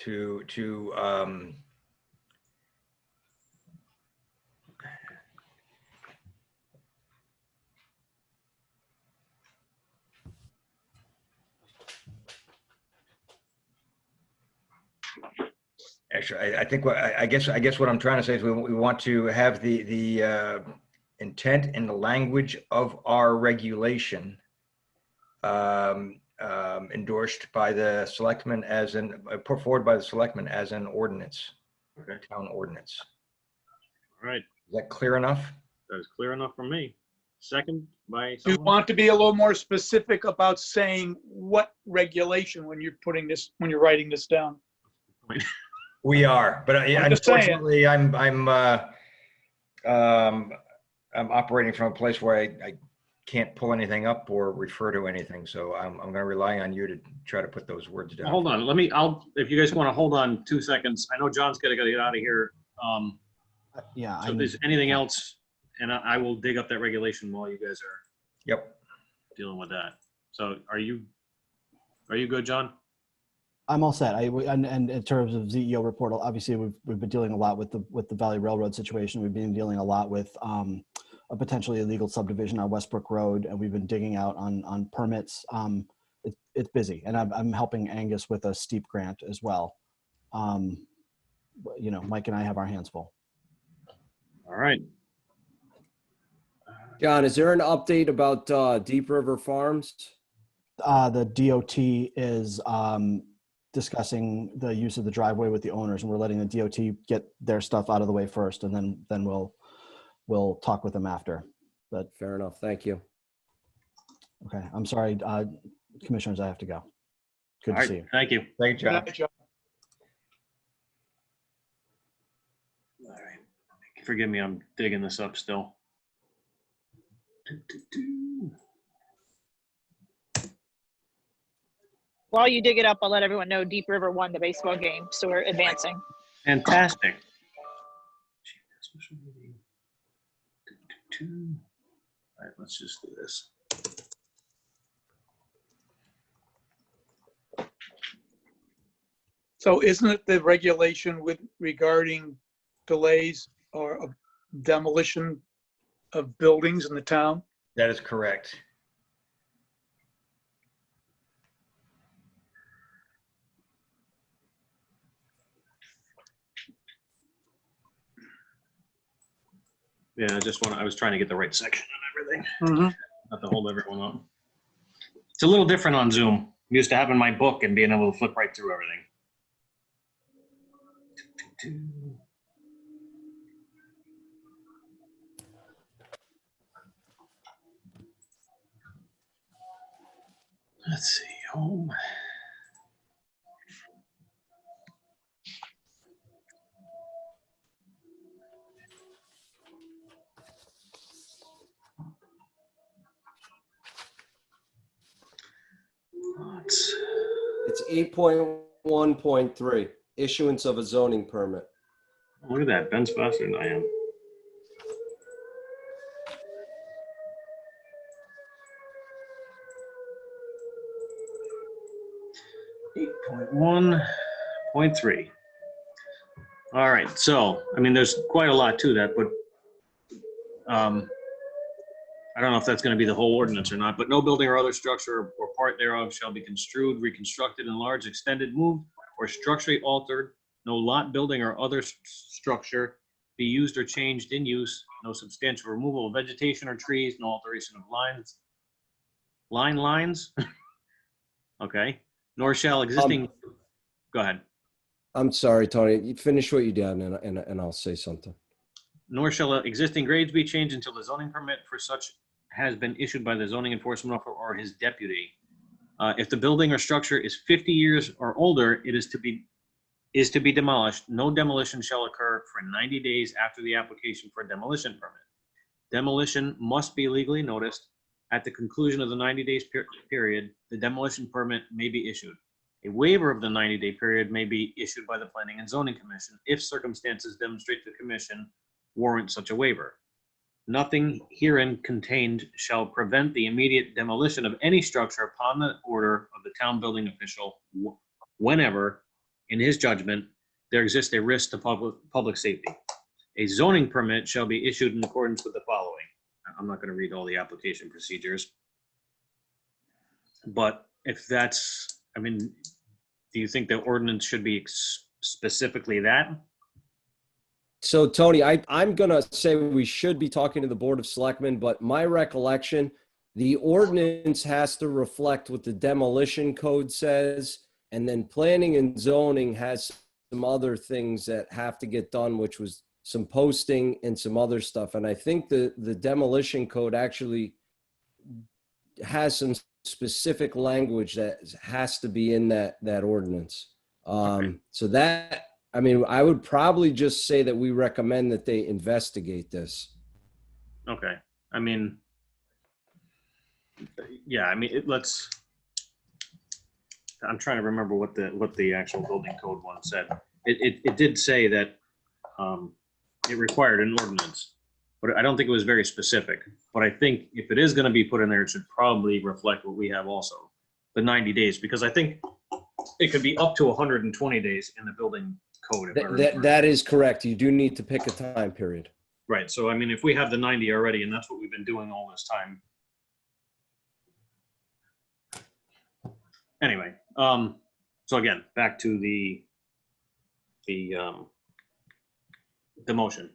Actually, I think I guess what I'm trying to say is we want to have the intent and the language of our regulation endorsed by the selectmen put forward by the selectmen as an ordinance, Okay. town ordinance. All right. Is that clear enough? That is clear enough for me. Second by Do you someone? want to be a little more specific about saying what regulation when you're writing this down? We are, but I'm just saying. unfortunately, I'm operating from a place where I can't pull anything up or refer to anything. So I'm going to rely on you to try to put those words down. Hold on. If you guys want to hold on 2 seconds, I know John's got to get out of here. Yeah. So if there's anything else, and I will dig up that regulation while you guys are Yep. dealing with that. So are you good, John? I'm all set. And in terms of ZEO report, obviously we've been dealing a lot with the Valley Railroad situation. We've been dealing a lot with a potentially illegal subdivision on Westbrook Road, and we've been digging out on permits. It's busy, and I'm helping Angus with a steep grant as well. You know, Mike and I have our hands full. All right. John, is there an update about Deep River Farms? The DOT is discussing the use of the driveway with the owners, and we're letting the DOT get their stuff out of the way first, and then we'll talk with them after. But Fair enough. Thank you. okay, I'm sorry, commissioners, I have to go. Good All to right. see you. Thank you. Thank you, John. Good job. All right. Forgive me, I'm digging this up still. While you dig it up, I'll let everyone know Deep River won the baseball game, so we're advancing. Fantastic. All right, let's just do this. So isn't it the regulation regarding delays or demolition of buildings in the town? That is correct. Yeah, I was trying to get the right section and everything, Mhm. not to hold everyone up. It's a little different on Zoom. I'm used to having my book and being able to flip right through everything. Let's see, home. Lots. It's 8.1.3, issuance of a zoning permit. Look at that, Ben's faster than I am. Eight point 1.3. All right, so, I mean, there's quite a lot to that, but I don't know if that's going to be the whole ordinance or not, but no building or other structure or part thereof shall be construed, reconstructed, enlarged, extended, moved, or structurally altered. No lot, building, or other structure be used or changed in use. No substantial removal of vegetation or trees. No alteration of lines. Okay. Nor shall existing. Go ahead. I'm sorry, Tony. You finish what you did, and I'll say something. Nor shall existing grades be changed until the zoning permit for such has been issued by the zoning enforcement officer or his deputy. If the building or structure is 50 years or older, it is to be demolished. No demolition shall occur for 90 days after the application for a demolition permit. Demolition must be legally noticed. At the conclusion of the 90 days period, the demolition permit may be issued. A waiver of the 90-day period may be issued by the Planning and Zoning Commission if circumstances demonstrate the commission warrant such a waiver. Nothing herein contained shall prevent the immediate demolition of any structure upon the order of the town building official whenever, in his judgment, there exists a risk to public safety. A zoning permit shall be issued in accordance with the following. I'm not going to read all the application procedures. But if that's, I mean, do you think the ordinance should be specifically that? So, Tony, I'm going to say we should be talking to the Board of Selectmen, but my recollection, the ordinance has to reflect what the demolition code says, and then planning and zoning has some other things that have to get done, which was some posting and some other stuff. And I think the demolition code actually has some specific language that has to be in that ordinance. Okay. So that, I mean, I would probably just say that we recommend that they investigate this. Okay. I mean, yeah, I mean, I'm trying to remember what the actual building code one said. It did say that it required an ordinance, but I don't think it was very specific. But I think if it is going to be put in there, it should probably reflect what we have also, the 90 days, because I think it could be up to 120 days in the building code. That is correct. You do need to pick a time period. Right. So, I mean, if we have the 90 already, and that's what we've been doing all this time. Anyway, so again, back to the motion.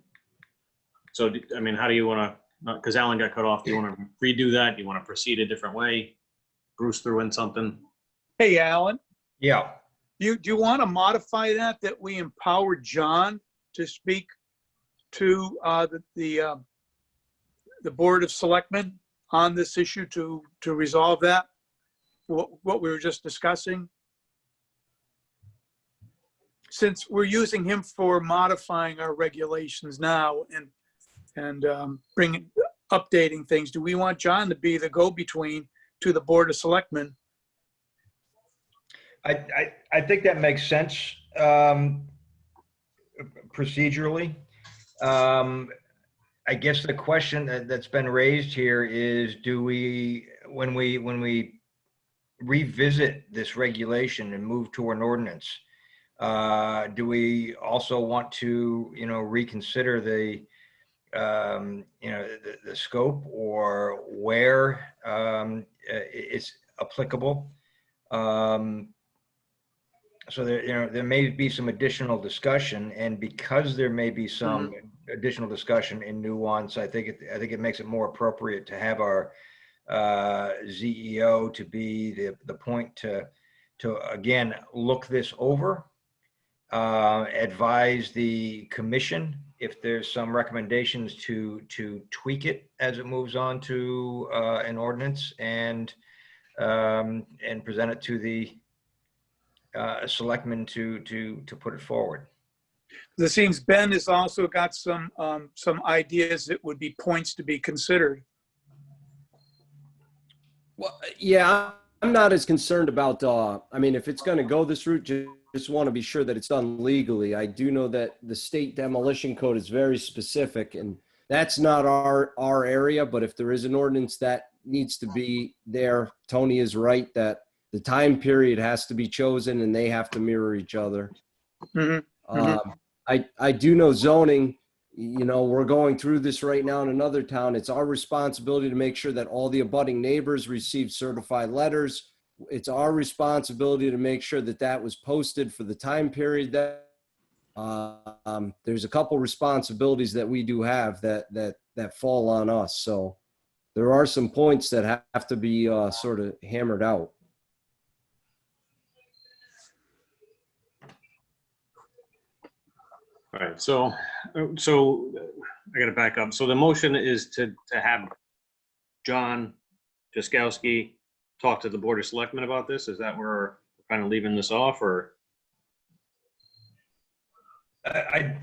So, I mean, how do you want to, because Alan got cut off, do you want to redo that? Do you want to proceed a different way? Bruce threw in something. Hey, Alan, Yeah. do you want to modify that we empower John to speak to the Board of Selectmen on this issue to resolve that? What we were just discussing? Since we're using him for modifying our regulations now and updating things, do we want John to be the go-between to the Board of Selectmen? I think that makes sense procedurally. I guess the question that's been raised here is, do we, when we revisit this regulation and move to an ordinance, do we also want to, reconsider the scope or where it's applicable? So there may be some additional discussion, and because there may be some additional discussion in nuance. I think it makes it more appropriate to have our ZEO to be the point to again look this over, advise the commission if there's some recommendations to tweak it as it moves on to an ordinance, and present it to the selectmen to put it forward. It seems Ben has also got some ideas that would be points to be considered. Well, yeah, I'm not as concerned about, I mean, if it's going to go this route, just want to be sure that it's done legally. I do know that the state demolition code is very specific, and that's not our area, but if there is an ordinance that needs to be there, Tony is right that the time period has to be chosen and they have to mirror each other. Mm-hmm. I do know zoning, you know, we're going through this right now in another town. It's our responsibility to make sure that all the abutting neighbors receive certified letters. It's our responsibility to make sure that that was posted for the time period that there's a couple responsibilities that we do have that fall on us. So there are some points that have to be sort of hammered out. All right, so I gotta back up. So the motion is to have John Jaskowski talk to the Board of Selectmen about this? Is that where we're kind of leaving this off, or? I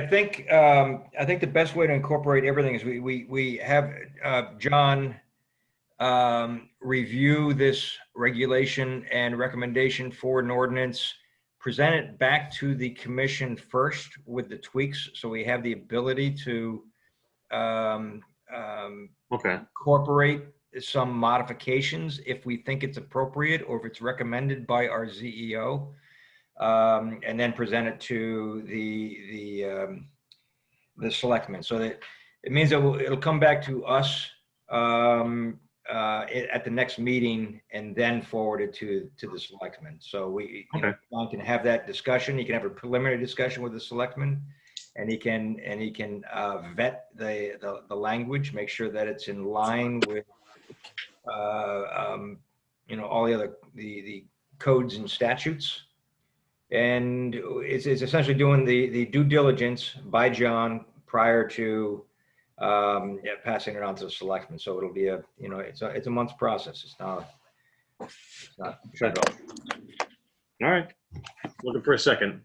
think the best way to incorporate everything is we have John review this regulation and recommendation for an ordinance, present it back to the commission first with the tweaks, so we have the ability to incorporate some modifications if we think it's appropriate or if it's recommended by our ZEO, and then present it to the selectmen. So that it means that it'll come back to us at the next meeting and then forwarded to the selectmen. So we John can have that discussion. He can have a preliminary discussion with the selectmen, and he can vet the language, make sure that it's in line with all the other the codes and statutes. And it's essentially doing the due diligence by John prior to passing it on to the selectmen. So it'll be it's a month's process. It's not shut off. All right, looking for a second.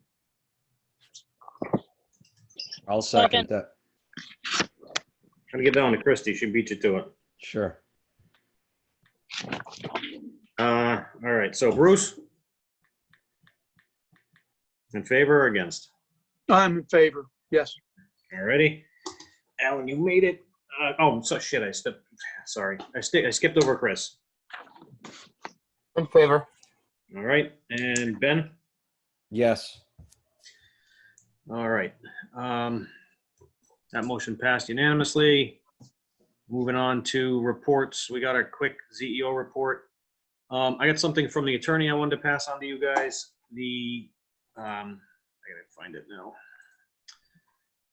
I'll second that. Trying to get down to Christie. She beat you to it. Sure. All right, so Bruce? In favor or against? I'm in favor, yes. All righty. Alan, you made it. So shit, I skipped over Chris. In favor. All right, and Ben? Yes. All right. That motion passed unanimously. Moving on to reports. We got a quick ZEO report. I got something from the attorney I wanted to pass on to you guys. I gotta find it now.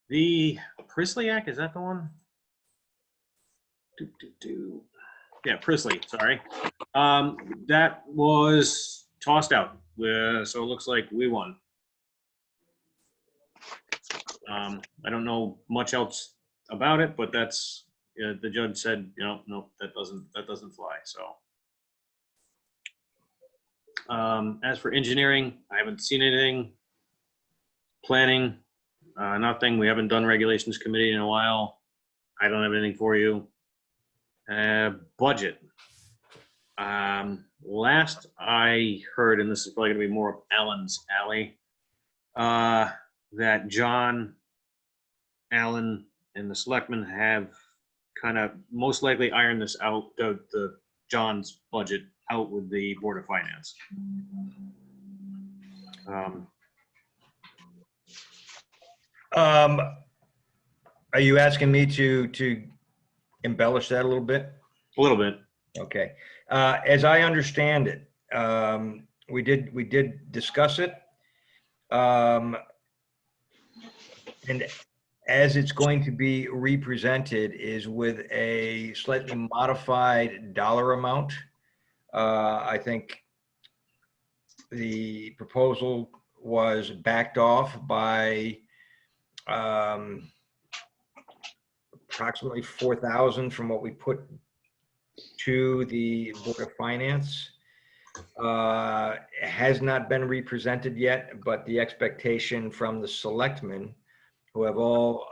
The Prisley Act, is that the one? Yeah, Prisley, sorry. That was tossed out. So it looks like we won. I don't know much else about it, but that's, the judge said, no, that doesn't fly, so. As for engineering, I haven't seen anything. Planning, nothing. We haven't done regulations committee in a while. I don't have anything for you. Budget. Last I heard, and this is probably gonna be more of Alan's alley, that John, Alan, and the selectmen have kind of most likely ironed this out, the John's budget out with the Board of Finance. Are you asking me to embellish that a little bit? A little bit. Okay. As I understand it, we did discuss it. And as it's going to be represented is with a slightly modified dollar amount. I think the proposal was backed off by approximately 4,000 from what we put to the Board of Finance. Has not been represented yet, but the expectation from the selectmen, who have all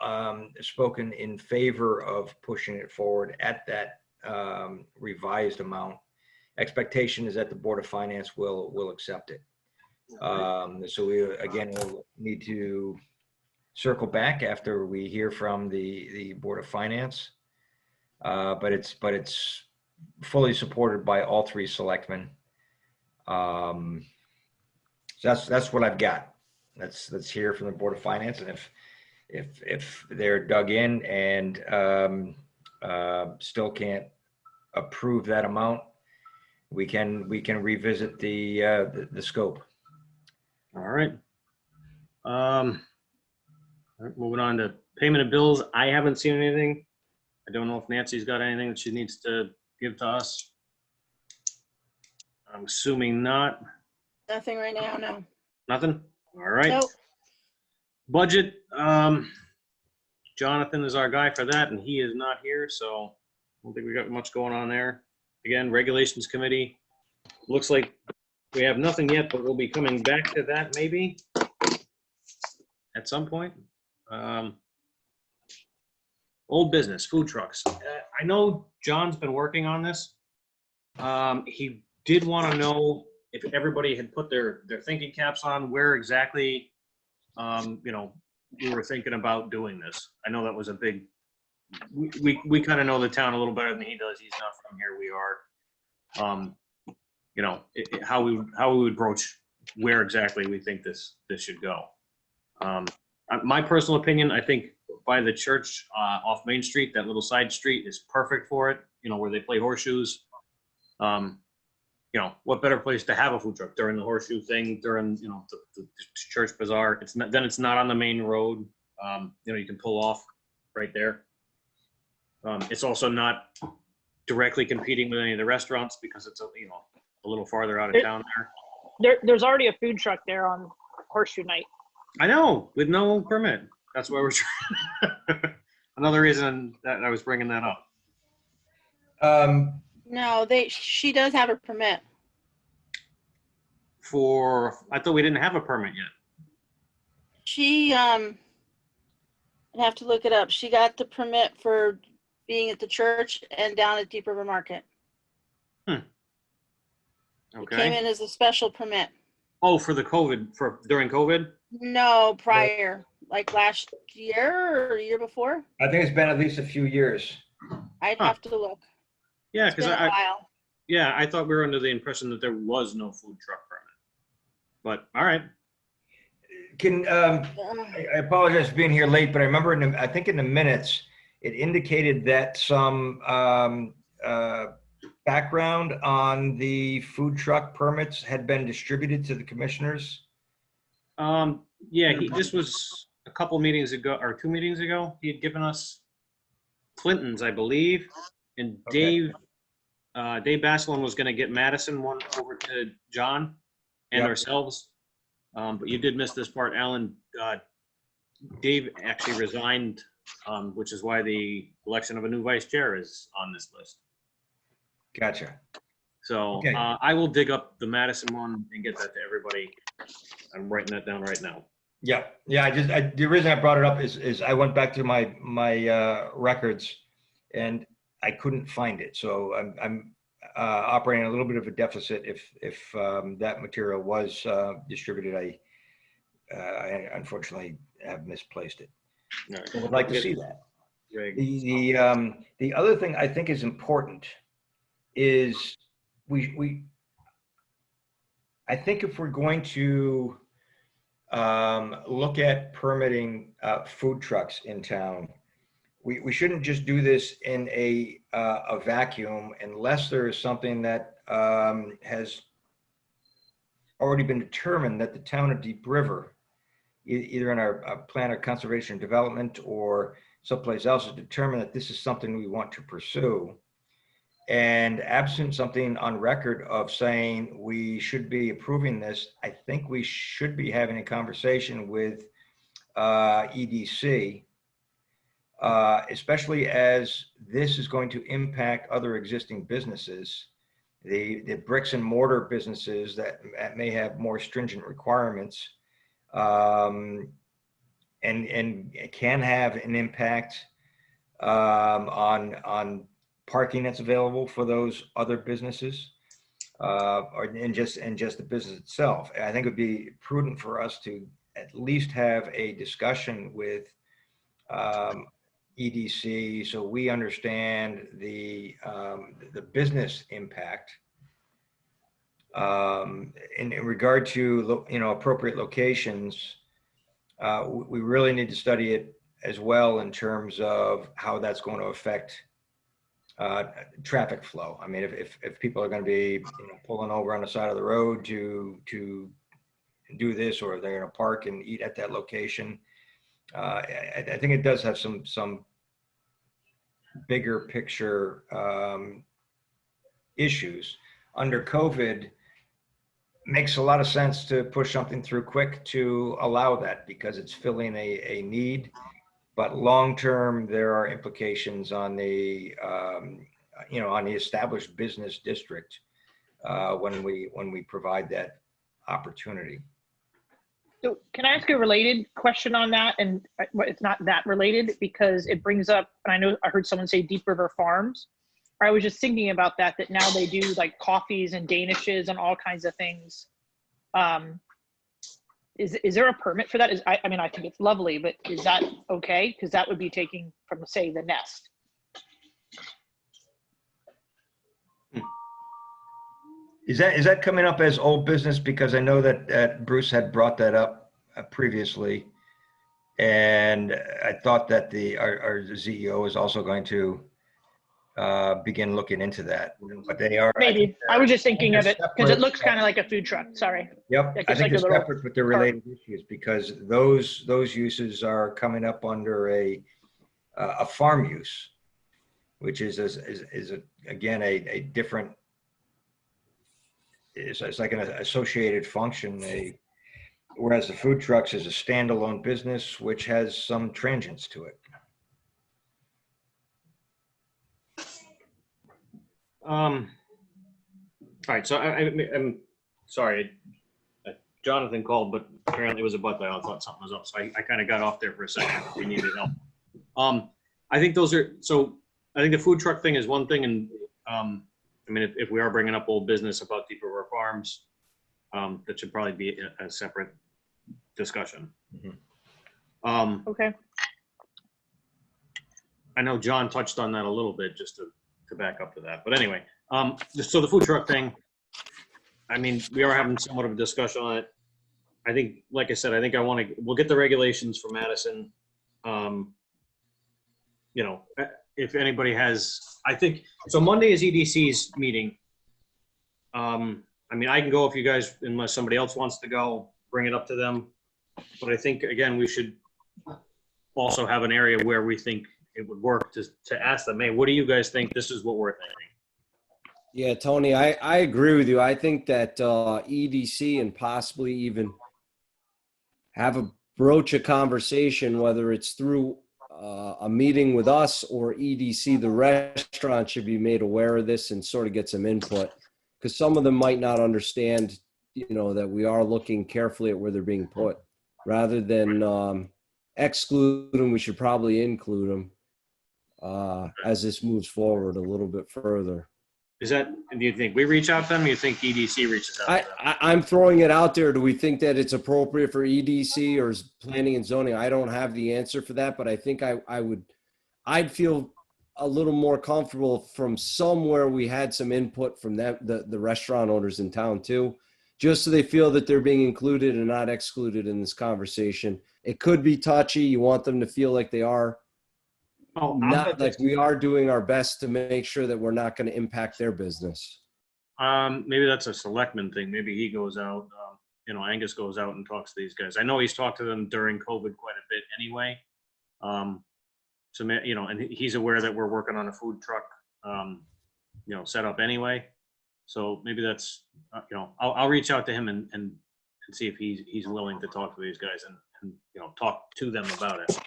spoken in favor of pushing it forward at that revised amount, expectation is that the Board of Finance will accept it. So we, again, will need to circle back after we hear from the Board of Finance. But it's fully supported by all three selectmen. So that's what I've got. Let's hear from the Board of Finance, and if they're dug in and still can't approve that amount, we can revisit the scope. All right. Moving on to payment of bills. I haven't seen anything. I don't know if Nancy's got anything that she needs to give to us. I'm assuming not. Nothing right now, no. Nothing? All right. Nope. Budget. Jonathan is our guy for that, and he is not here, so I don't think we got much going on there. Again, Regulations Committee. Looks like we have nothing yet, but we'll be coming back to that maybe at some point. Old business, food trucks. I know John's been working on this. He did want to know if everybody had put their thinking caps on, where exactly, we were thinking about doing this. I know that was a big, we kind of know the town a little better than he does. He's not from here. We are, how we would broach where exactly we think this should go. My personal opinion, I think by the church off Main Street, that little side street is perfect for it, where they play horseshoes. What better place to have a food truck during the horseshoe thing, during, the church bazaar. It's not on the main road. You can pull off right there. It's also not directly competing with any of the restaurants because it's, a little farther out of town there. There's already a food truck there on Horseshoe Night. I know, with no permit. That's why we're trying. Another reason that I was bringing that up. No, she does have a permit. I thought we didn't have a permit yet. She, I'd have to look it up. She got the permit for being at the church and down at Deep River Market. It came Okay. in as a special permit. Oh, for the during COVID? No, prior, like last year or year before. I think it's been at least a few years. I'd Huh. have to look. Yeah, It's because been a while. I thought we were under the impression that there was no food truck permit. But all right. I apologize for being here late, but I remember I think in the minutes, it indicated that some background on the food truck permits had been distributed to the commissioners. This was a couple meetings ago, or 2 meetings ago. He had given us Clinton's, I believe, and Okay. Dave Baselon was going to get Madison one over to John and Yep. ourselves. But you did miss this part, Alan. Dave actually resigned, which is why the election of a new vice chair is on this list. Gotcha. So Okay. I will dig up the Madison one and get that to everybody. I'm writing that down right now. Yeah. The reason I brought it up is I went back to my records and I couldn't find it. So I'm operating a little bit of a deficit if that material was distributed. I unfortunately have misplaced it. All right. I would like to see that. Greg. The other thing I think is important is I think if we're going to look at permitting food trucks in town, we shouldn't just do this in a vacuum unless there is something that has already been determined that the town of Deep River either in our plan of conservation and development or someplace else, to determine that this is something we want to pursue. And absent something on record of saying we should be approving this, I think we should be having a conversation with EDC, especially as this is going to impact other existing businesses, the bricks and mortar businesses that may have more stringent requirements, and can have an impact on parking that's available for those other businesses, and just the business itself. I think it would be prudent for us to at least have a discussion with EDC so we understand the business impact. In regard to appropriate locations, we really need to study it as well in terms of how that's going to affect traffic flow. I mean, if people are going to be pulling over on the side of the road to do this, or they're going to park and eat at that location, I think it does have some bigger picture issues. Under COVID, makes a lot of sense to push something through quick to allow that because it's filling a need. But long term, there are implications on the on the established business district when we provide that opportunity. So can I ask a related question on that? And it's not that related because it brings up, and I know I heard someone say Deep River Farms. I was just thinking about that now they do like coffees and danishes and all kinds of things. Is there a permit for that? I mean, I think it's lovely, but is that okay? Because that would be taking from, say, the Nest. Is that coming up as old business? Because I know that Bruce had brought that up previously, and I thought that our CEO is also going to begin looking into that. But they are maybe. I was just thinking of it because it looks kind of like a food truck. Sorry. Yep, Like I think like they're separate, but they're related issues because those uses are coming up under a farm use, which is again a different. It's like an associated function. Whereas the food trucks is a standalone business which has some transients to it. All right, so I'm sorry, Jonathan called, but apparently it was a butt dial. I thought something was up, so I kind of got off there for a second. We needed help. I think I think the food truck thing is one thing, and I mean, if we are bringing up old business about Deep River Farms, that should probably be a separate discussion. Mm-hmm. Okay. I know John touched on that a little bit, just to back up to that. But anyway, so the food truck thing, I mean, we are having somewhat of a discussion on it. I think, like I said, I think we'll get the regulations from Madison. If anybody has, I think, so Monday is EDC's meeting. I mean, I can go if you guys, unless somebody else wants to go, bring it up to them. But I think, again, we should also have an area where we think it would work to ask them, hey, what do you guys think? This is what we're thinking. Yeah, Tony, I agree with you. I think that EDC and possibly even broach a conversation, whether it's through a meeting with us or EDC, the restaurant should be made aware of this and sort of get some input, because some of them might not understand, that we are looking carefully at where they're being put. Rather than exclude them, we should probably include them as this moves forward a little bit further. Do you think we reach out to them? Or you think EDC reaches out to them? I'm throwing it out there. Do we think that it's appropriate for EDC or planning and zoning? I don't have the answer for that, but I think I'd feel a little more comfortable from somewhere we had some input from them, the restaurant owners in town too, just so they feel that they're being included and not excluded in this conversation. It could be touchy. You want them to feel like they are. Not like we are doing our best to make sure that we're not going to impact their business. Maybe that's a selectman thing. Maybe he goes out. Angus goes out and talks to these guys. I know he's talked to them during COVID quite a bit anyway. So, and he's aware that we're working on a food truck, set up anyway. So maybe that's, I'll reach out to him and see if he's willing to talk to these guys and talk to them about it.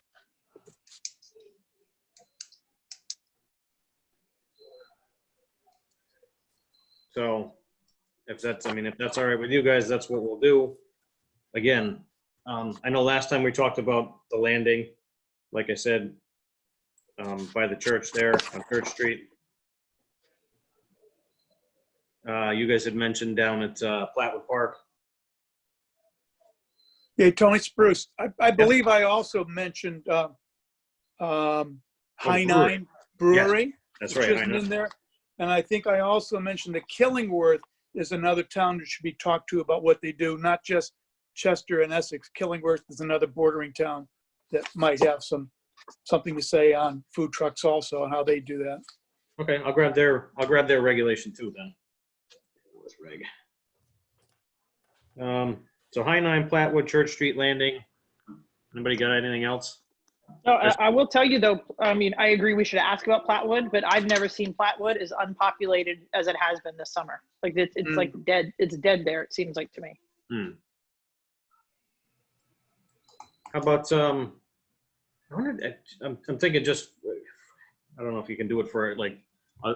So if that's all right with you guys, that's what we'll do. Again, I know last time we talked about the landing, like I said, by the church there on Church Street. You guys had mentioned down at Flatwood Park. Yeah, Tony Spruce. I believe I also mentioned High9 Brewery. Yes, that's which right. isn't in there. And I think I also mentioned that Killingworth is another town that should be talked to about what they do, not just Chester and Essex. Killingworth is another bordering town that might have something to say on food trucks also and how they do that. Okay, I'll grab their regulation too then. Where's reg? So High9, Flatwood, Church Street Landing. Anybody got anything else? No, I will tell you though, I mean, I agree we should ask about Flatwood, but I've never seen Flatwood as unpopulated as it has been this summer. Like it's like dead. It's dead there, it seems like to me. How about, I'm thinking just, I don't know if you can do it for like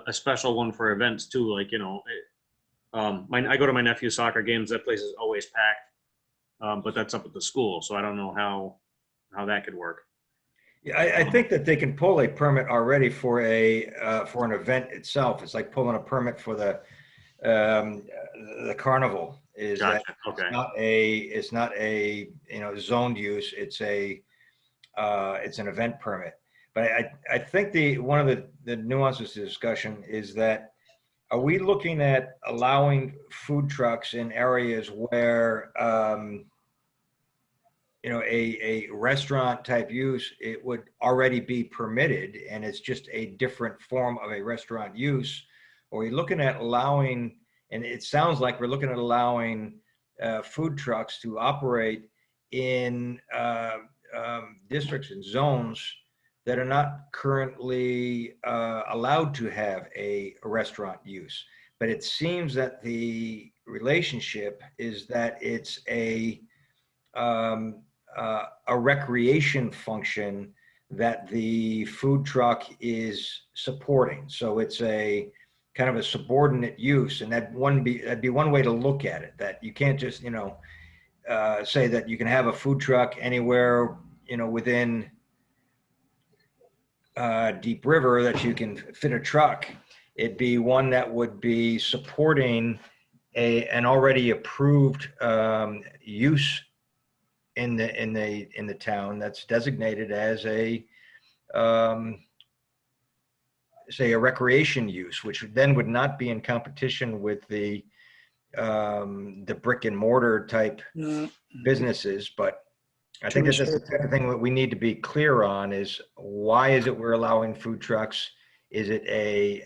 a special one for events too. Like, I go to my nephew's soccer games. That place is always packed, but that's up at the school. So I don't know how that could work. Yeah, I think that they can pull a permit already for an event itself. It's like pulling a permit for the carnival. Is Gotcha. that Okay. it's not a zoned use. It's an event permit. But I think one of the nuances to the discussion is that, are we looking at allowing food trucks in areas where a restaurant type use, it would already be permitted and it's just a different form of a restaurant use? Or are we looking at allowing, and it sounds like we're looking at allowing food trucks to operate in districts and zones that are not currently allowed to have a restaurant use. But it seems that the relationship is that it's a recreation function that the food truck is supporting. So it's a kind of a subordinate use, and that'd be one way to look at it. That you can't just say that you can have a food truck anywhere within Deep River that you can fit a truck. It'd be one that would be supporting an already approved use in the town that's designated as say a recreation use, which then would not be in competition with the brick and mortar type businesses. But I think that's the type of thing that we need to be clear on is, why is it we're allowing food trucks? Is it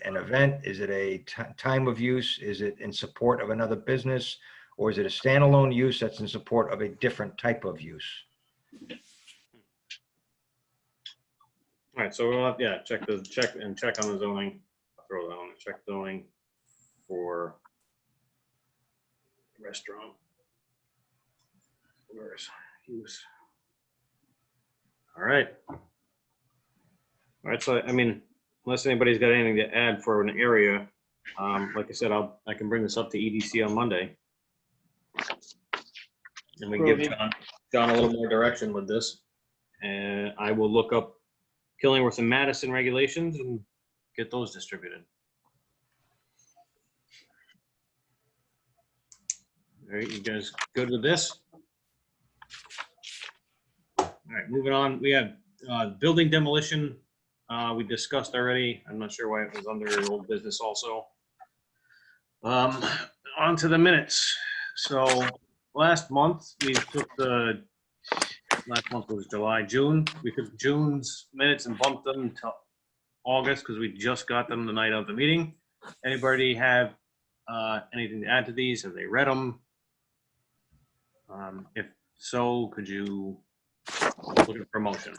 an event? Is it a time of use? Is it in support of another business? Or is it a standalone use that's in support of a different type of use? All right, so we'll have, check on the zoning. I'll throw that on, check zoning for restaurant. Where's use? All right. So I mean, unless anybody's got anything to add for an area, like I said, I can bring this up to EDC on Monday, and we can give John a little more direction with this, and I will look up Killingworth and Madison regulations and get those distributed. All right, you guys good with this? All right, moving on. We have building demolition. We discussed already. I'm not sure why it was under old business also. On to the minutes. So last month we took last month was June. We took June's minutes and bumped them to August because we just got them the night of the meeting. Anybody have anything to add to these? Have they read them? If so, could you look for a motion?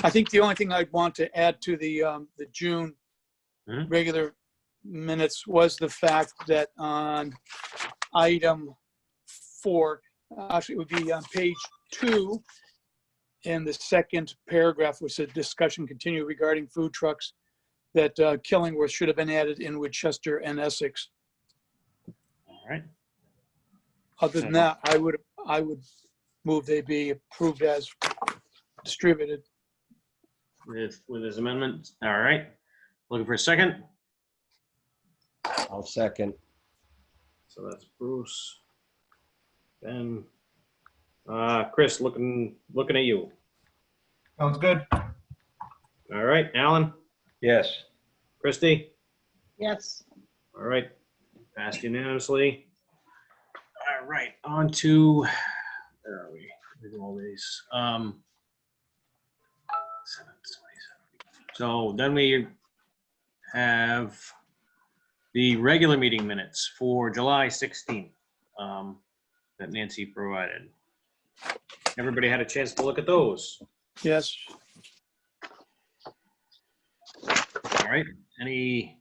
I think the only thing I'd want to add to the June Mhm. regular minutes was the fact that on item 4, actually it would be on page 2, in the second paragraph, was a discussion continue regarding food trucks, that Killingworth should have been added in with Chester and Essex. All right. Other than that, I would move they be approved as distributed. With his amendment. All right. Looking for a second. I'll second. So that's Bruce. Ben. Chris, looking at you. Sounds good. All right. Alan, Yes. Christie. Yes. All right. Passed unanimously. All right. On to, where are we? Look at all these. 7:27. So then we have the regular meeting minutes for July 16th that Nancy provided. Everybody had a chance to look at those. Yes. All right. Any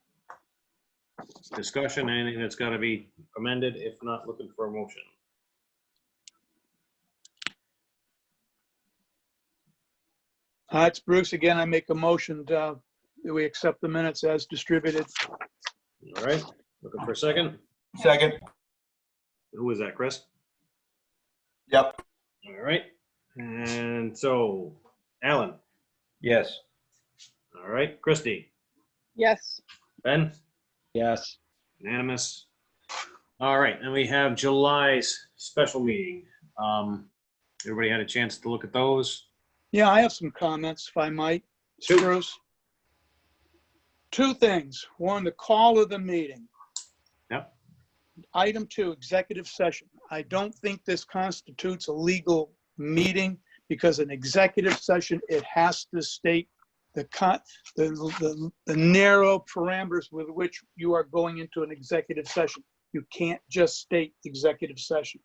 discussion, anything that's got to be amended? If not, looking for a motion. It's Bruce again. I make a motion that we accept the minutes as distributed. All right. Looking for a second. Second. Who was that, Chris? Yep. All right. And so, Alan. Yes. All right. Christie. Yes. Ben. Yes. Unanimous. All right. And we have July's special meeting. Everybody had a chance to look at those. Yeah, I have some comments, if I might. Shoot. Bruce. 2 things. 1, the call of the meeting. Yep. Item 2, executive session. I don't think this constitutes a legal meeting because an executive session, it has to state the narrow parameters with which you are going into an executive session. You can't just state executive session.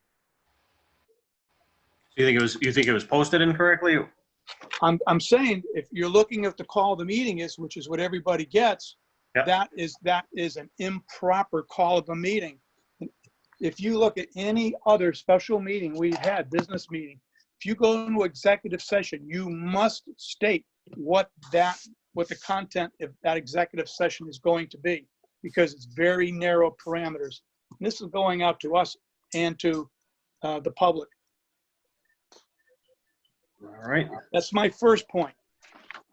You think it was posted incorrectly? I'm saying if you're looking at the call of the meeting is, which is what everybody gets, Yep. that is an improper call of a meeting. If you look at any other special meeting we've had, business meeting, if you go into executive session, you must state what the content of that executive session is going to be, because it's very narrow parameters. And this is going out to us and to the public. All right. That's my first point.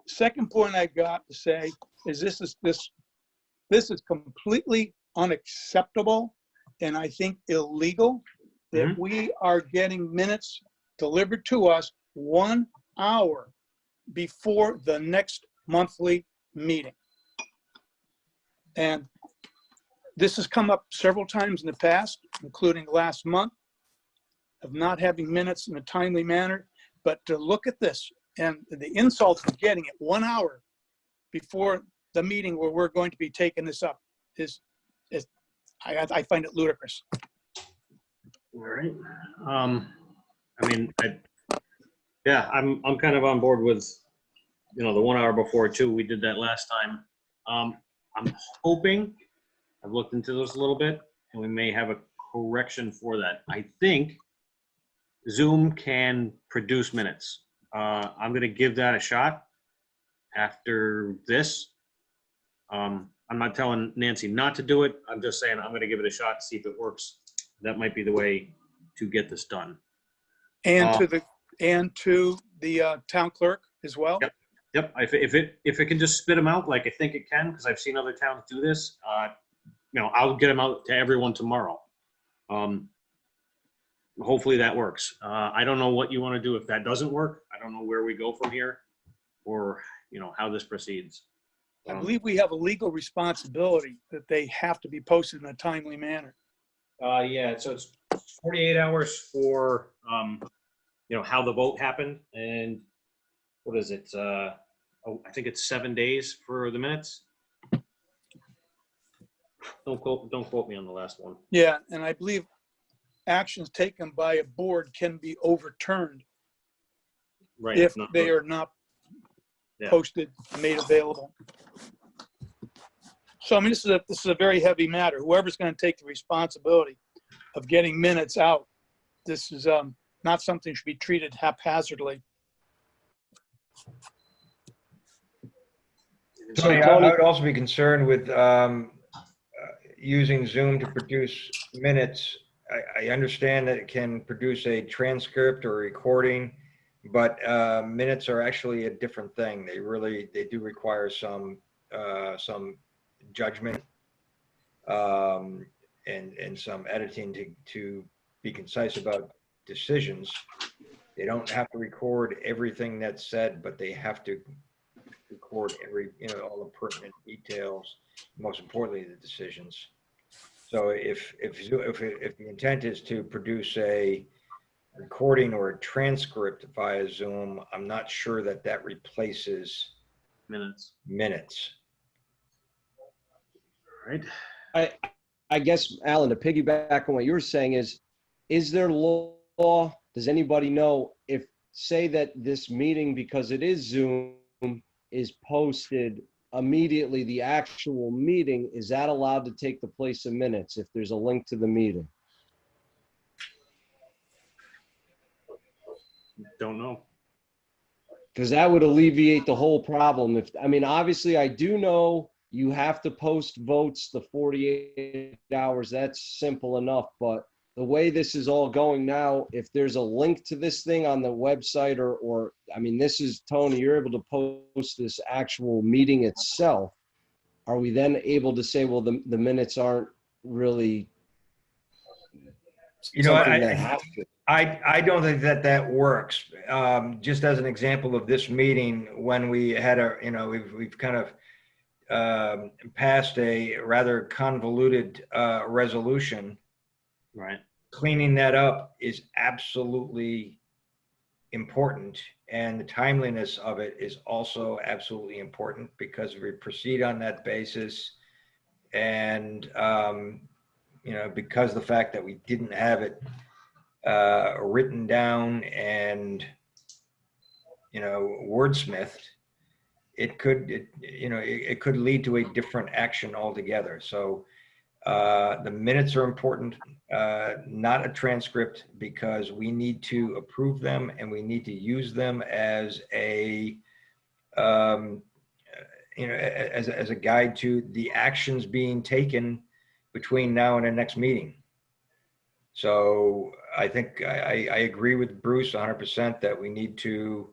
Second point I got to say is this is completely unacceptable and I think illegal that we are getting minutes delivered to us 1 hour before the next monthly meeting. And this has come up several times in the past, including last month, of not having minutes in a timely manner. But to look at this and the insult of getting it 1 hour before the meeting where we're going to be taking this up is I find it ludicrous. All right. I mean, I'm kind of on board with, the 1 hour before too. We did that last time. I'm hoping, I've looked into this a little bit, and we may have a correction for that. I think Zoom can produce minutes. I'm going to give that a shot after this. I'm not telling Nancy not to do it. I'm just saying I'm going to give it a shot to see if it works. That might be the way to get this done. And to the town clerk as well. Yep. If it can just spit them out like I think it can, because I've seen other towns do this, I'll get them out to everyone tomorrow. Hopefully that works. I don't know what you want to do if that doesn't work. I don't know where we go from here, or how this proceeds. I believe we have a legal responsibility that they have to be posted in a timely manner. Yeah. So it's 48 hours for how the vote happened, and what is it? I think it's 7 days for the minutes. Don't quote me on the last one. Yeah, and I believe actions taken by a board can be overturned Right. if no, they are not Yeah. posted, made available. So I mean, this is a very heavy matter. Whoever's going to take the responsibility of getting minutes out, this is not something that should be treated haphazardly. Tony, I would also be concerned with using Zoom to produce minutes. I understand that it can produce a transcript or a recording, but minutes are actually a different thing. They do require some judgment and some editing to be concise about decisions. They don't have to record everything that's said, but they have to record all the pertinent details, most importantly, the decisions. So if the intent is to produce a recording or a transcript via Zoom, I'm not sure that replaces Minutes. Right. I guess, Alan, to piggyback on what you were saying is there law, does anybody know if, say that this meeting, because it is Zoom, is posted immediately, the actual meeting, is that allowed to take the place of minutes if there's a link to the meeting? Don't know. Because that would alleviate the whole problem. Obviously I do know you have to post votes the 48 hours. That's simple enough. But the way this is all going now, if there's a link to this thing on the website this is, Tony, you're able to post this actual meeting itself. Are we then able to say, well, the minutes aren't really something that has to? I don't think that works. Just as an example of this meeting, when we had we've kind of passed a rather convoluted resolution. Right. Cleaning that up is absolutely important, and the timeliness of it is also absolutely important, because we proceed on that basis, and because the fact that we didn't have it written down and wordsmithed, it could lead to a different action altogether. So the minutes are important, not a transcript, because we need to approve them and we need to use them as a as a guide to the actions being taken between now and the next meeting. So I think I agree with Bruce 100% that we need to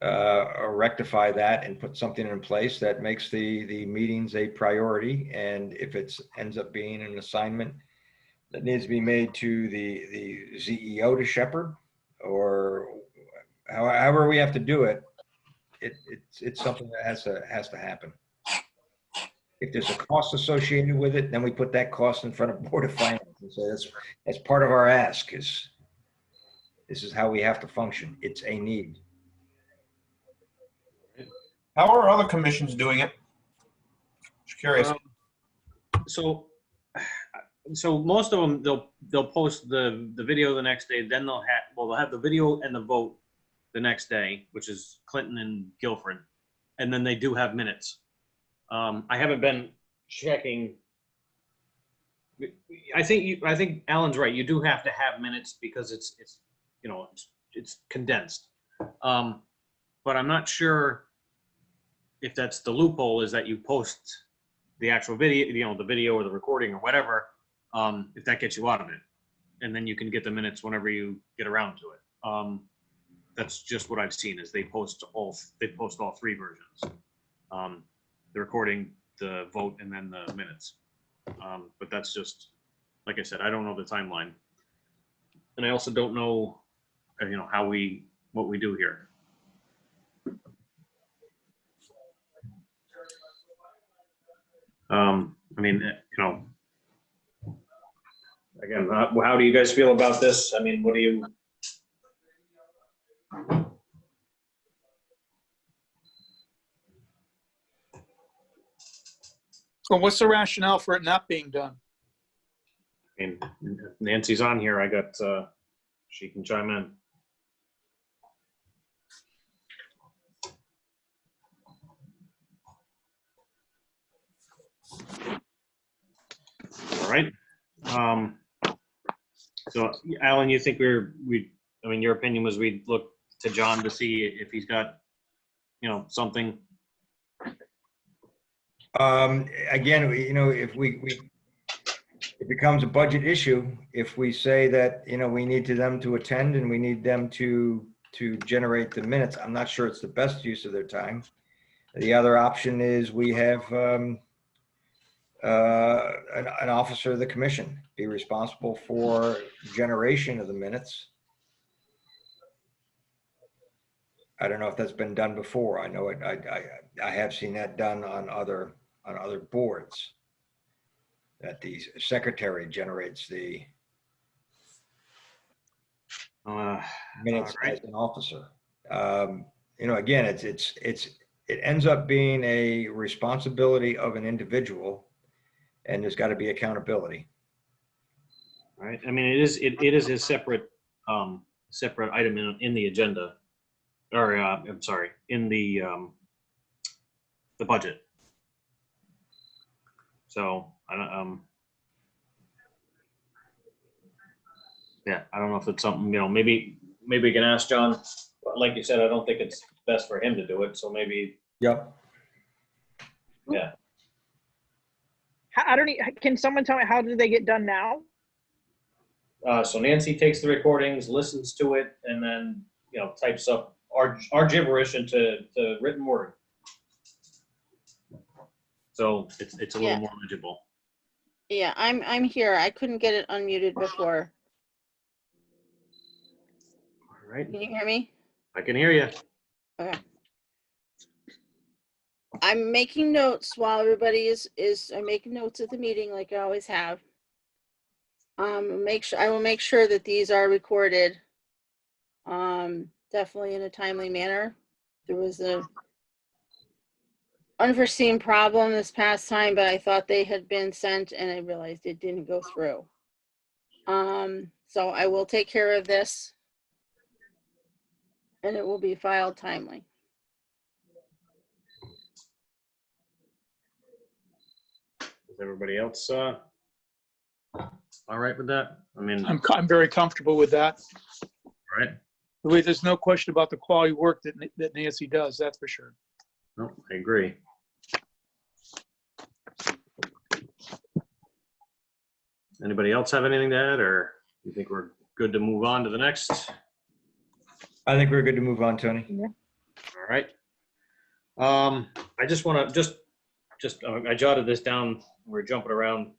rectify that and put something in place that makes the meetings a priority. And if it ends up being an assignment that needs to be made to the CEO to shepherd, or however we have to do it, it's something that has to happen. If there's a cost associated with it, then we put that cost in front of Board of Finance and say that's part of our ask. This is how we have to function. It's a need. How are other commissions doing it? Just curious. So most of them, they'll post the video the next day. Then they'll have the video and the vote the next day, which is Clinton and Guilford, and then they do have minutes. I haven't been checking. I think Alan's right. You do have to have minutes because it's condensed. But I'm not sure if that's the loophole, is that you post the actual video, the video or the recording or whatever, if that gets you out of it, and then you can get the minutes whenever you get around to it. That's just what I've seen, is they post all three versions. The recording, the vote, and then the minutes. But that's just, like I said, I don't know the timeline. And I also don't know, what we do here. Again, how do you guys feel about this? What do you? Well, what's the rationale for it not being done? And Nancy's on here. I got, she can chime in. All right. So Alan, you think I mean, your opinion was we'd look to John to see if he's got, something. Again, if it becomes a budget issue, if we say that, we need them to attend and we need them to generate the minutes, I'm not sure it's the best use of their time. The other option is we have an officer of the commission be responsible for generation of the minutes. I don't know if that's been done before. I know it. I have seen that done on other boards. That the secretary generates the minutes as an officer. Again, it ends up being a responsibility of an individual, and there's got to be accountability. Right. I mean, it is a separate item in the agenda, or I'm sorry, in the budget. So I don't know if it's something, maybe we can ask John. But like you said, I don't think it's best for him to do it. So maybe. Yep. Yeah. Can someone tell me how do they get done now? So Nancy takes the recordings, listens to it, and then types up our gibberish into written word. So it's a little more legible. Yeah, I'm here. I couldn't get it unmuted before. All right. Can you hear me? I can hear you. Okay. I'm making notes while everybody I'm making notes at the meeting like I always have. I will make sure that these are recorded. Definitely in a timely manner. There was a unforeseen problem this past time, but I thought they had been sent and I realized it didn't go through. So I will take care of this and it will be filed timely. Is everybody else all right with that? I mean, I'm very comfortable with that. right. There's no question about the quality work that Nancy does, that's for sure. No, I agree. Anybody else have anything to add, or you think we're good to move on to the next? I think we're good to move on, Tony. Yeah. All right. I just want to I jotted this down. We're jumping around.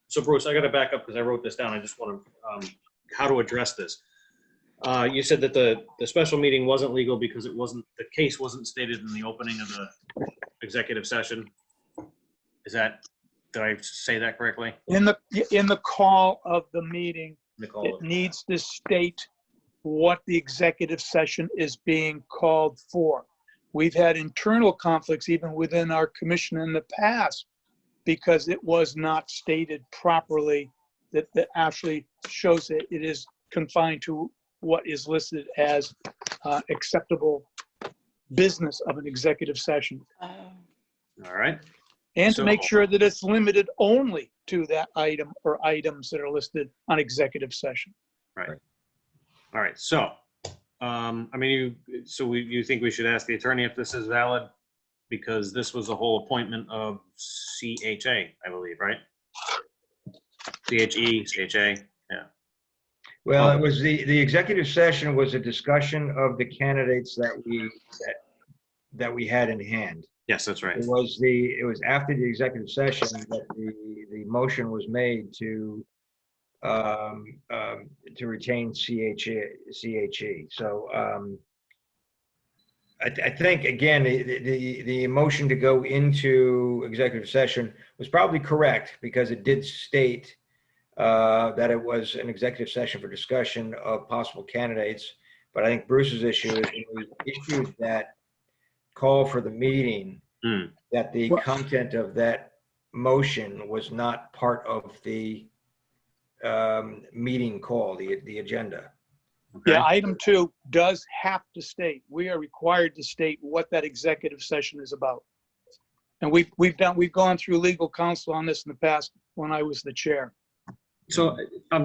So Bruce, I got to back up because I wrote this down. I just want to how to address this. You said that the special meeting wasn't legal because the case wasn't stated in the opening of the executive session. Did I say that correctly? In the call of the meeting, it needs to state what the executive session is being called for. We've had internal conflicts even within our commission in the past because it was not stated properly that actually shows that it is confined to what is listed as acceptable business of an executive session. All right. And to make sure that it's limited only to that item or items that are listed on executive session. Right. All right. So, you think we should ask the attorney if this is valid? Because this was the whole appointment of CHA, I believe, right? CHA, yeah. Well, it was the executive session was a discussion of the candidates that we had in hand. Yes, that's right. It was after the executive session that the motion was made to retain CHE. So I think again the motion to go into executive session was probably correct because it did state that it was an executive session for discussion of possible candidates. But I think Bruce's issue is when we issued that call for the meeting, that the content of that motion was not part of the meeting call, the agenda. Okay? Yeah, item 2 does have to state, we are required to state what that executive session is about. And we've gone through legal counsel on this in the past when I was the chair. So, a